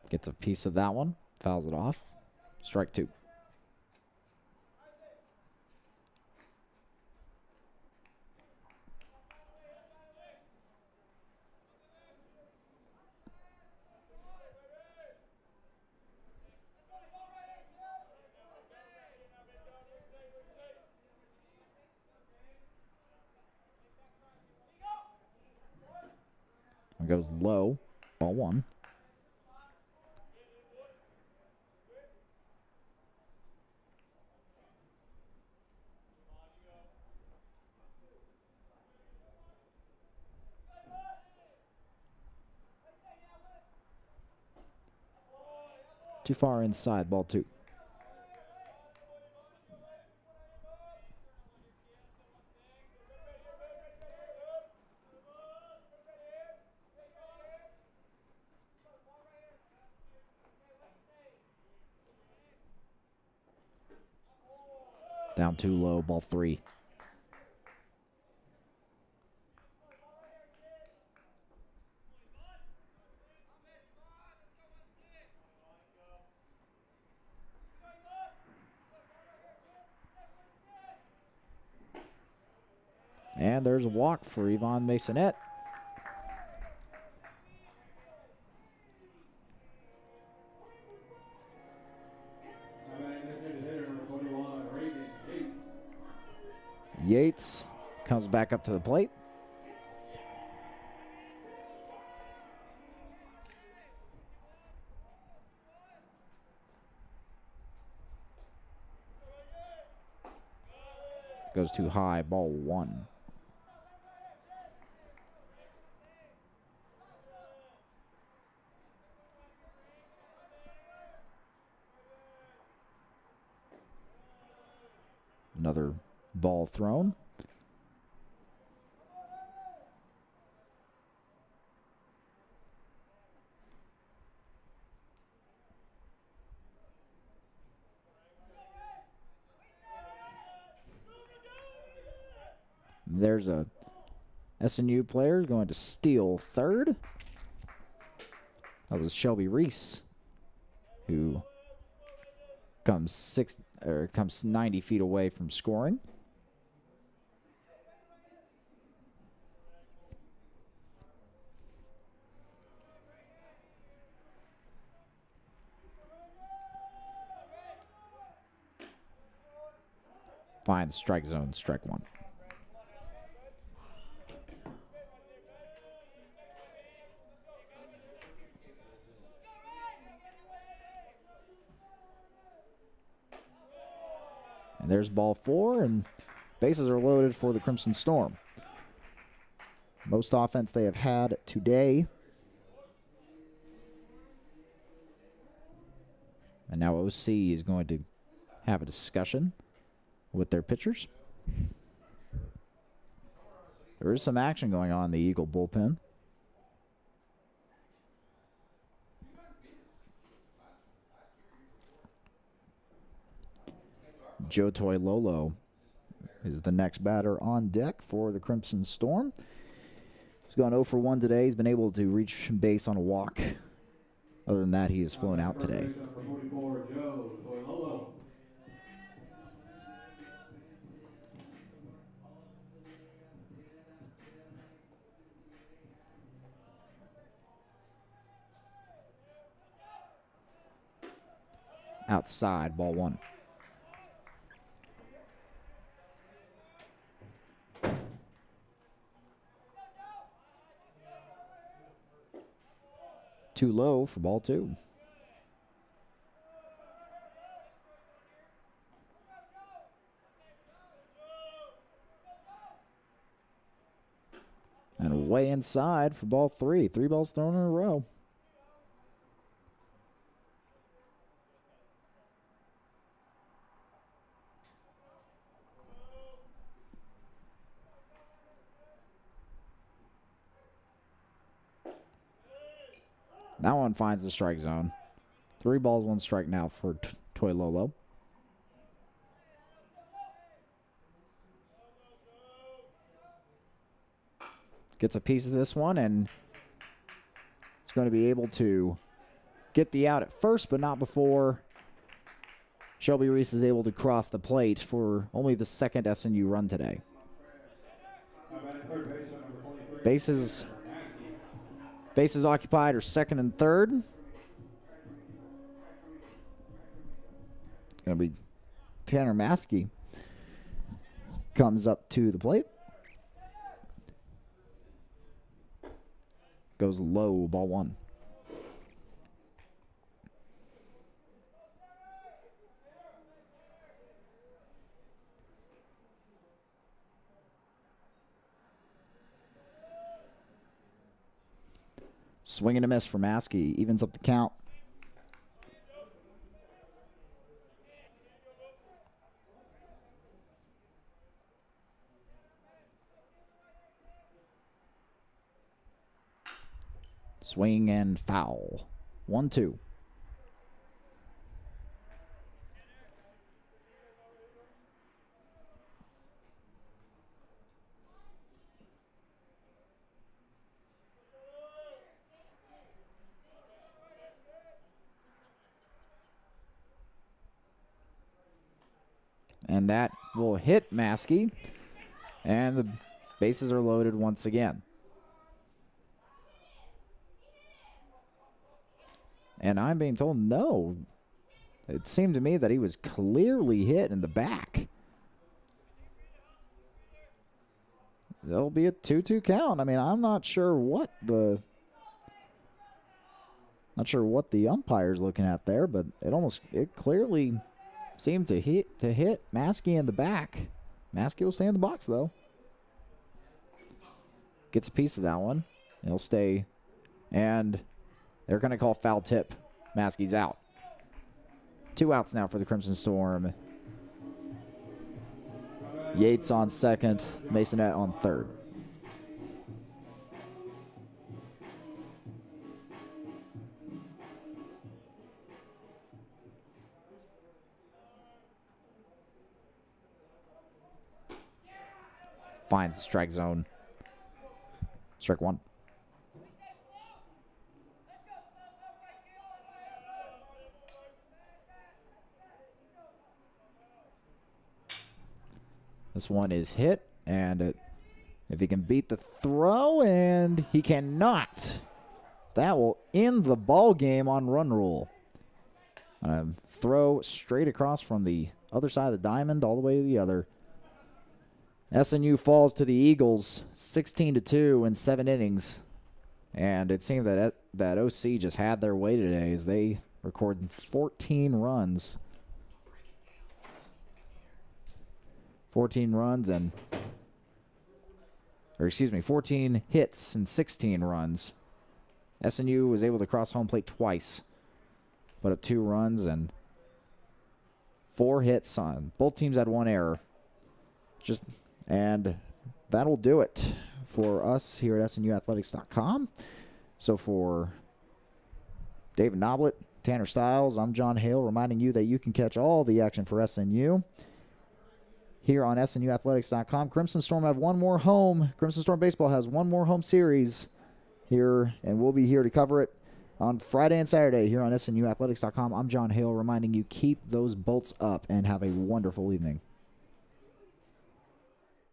Gets a piece of that one, fouls it off. Strike two. It goes low, ball one. Too far inside, ball two. Down too low, ball three. And there's a walk for Yvonne Masonette. Yates comes back up to the plate. Goes too high, ball one. Another ball thrown. There's a SNU player going to steal third. That was Shelby Reese, who comes 90 feet away from scoring. Finds strike zone, strike one. And there's ball four, and bases are loaded for the Crimson Storm. Most offense they have had today. And now OC is going to have a discussion with their pitchers. There is some action going on in the Eagle bullpen. Joe Toy Lolo is the next batter on deck for the Crimson Storm. He's gone 0 for 1 today. He's been able to reach base on a walk. Other than that, he has flown out today. Outside, ball 1. Too low for ball 2. And away inside for ball 3. 3 balls thrown in a row. That one finds the strike zone. 3 balls, 1 strike now for Toy Lolo. Gets a piece of this one, and it's going to be able to get the out at first, but not before Shelby Reese is able to cross the plate for only the second SNU run today. Bases occupied are second and third. Going to be Tanner Maskey comes up to the plate. Goes low, ball 1. Swing and a miss for Maskey. Evens up the count. Swing and foul. 1-2. And that will hit Maskey. And the bases are loaded once again. And I'm being told no. It seemed to me that he was clearly hit in the back. There'll be a 2-2 count. I mean, I'm not sure what the umpire's looking at there, but it clearly seemed to hit Maskey in the back. Maskey will stay in the box though. Gets a piece of that one. He'll stay, and they're going to call foul tip. Maskey's out. 2 outs now for the Crimson Storm. Yates on second, Masonette on third. Finds the strike zone. Strike 1. This one is hit, and if he can beat the throw, and he cannot, that will end the ball game on run rule. Throw straight across from the other side of the diamond all the way to the other. SNU falls to the Eagles 16-2 in 7 innings, and it seemed that OC just had their way today as they recorded 14 runs. 14 hits and 16 runs. SNU was able to cross home plate twice, put up 2 runs and 4 hits on. Both teams had 1 error. And that'll do it for us here at SNUathletics.com. So for David Noblet, Tanner Stiles, I'm John Hale, reminding you that you can catch all the action for SNU here on SNUathletics.com. Crimson Storm have one more home. Crimson Storm Baseball has one more home series here, and we'll be here to cover it on Friday and Saturday here on SNUathletics.com. I'm John Hale reminding you, keep those bolts up and have a wonderful evening.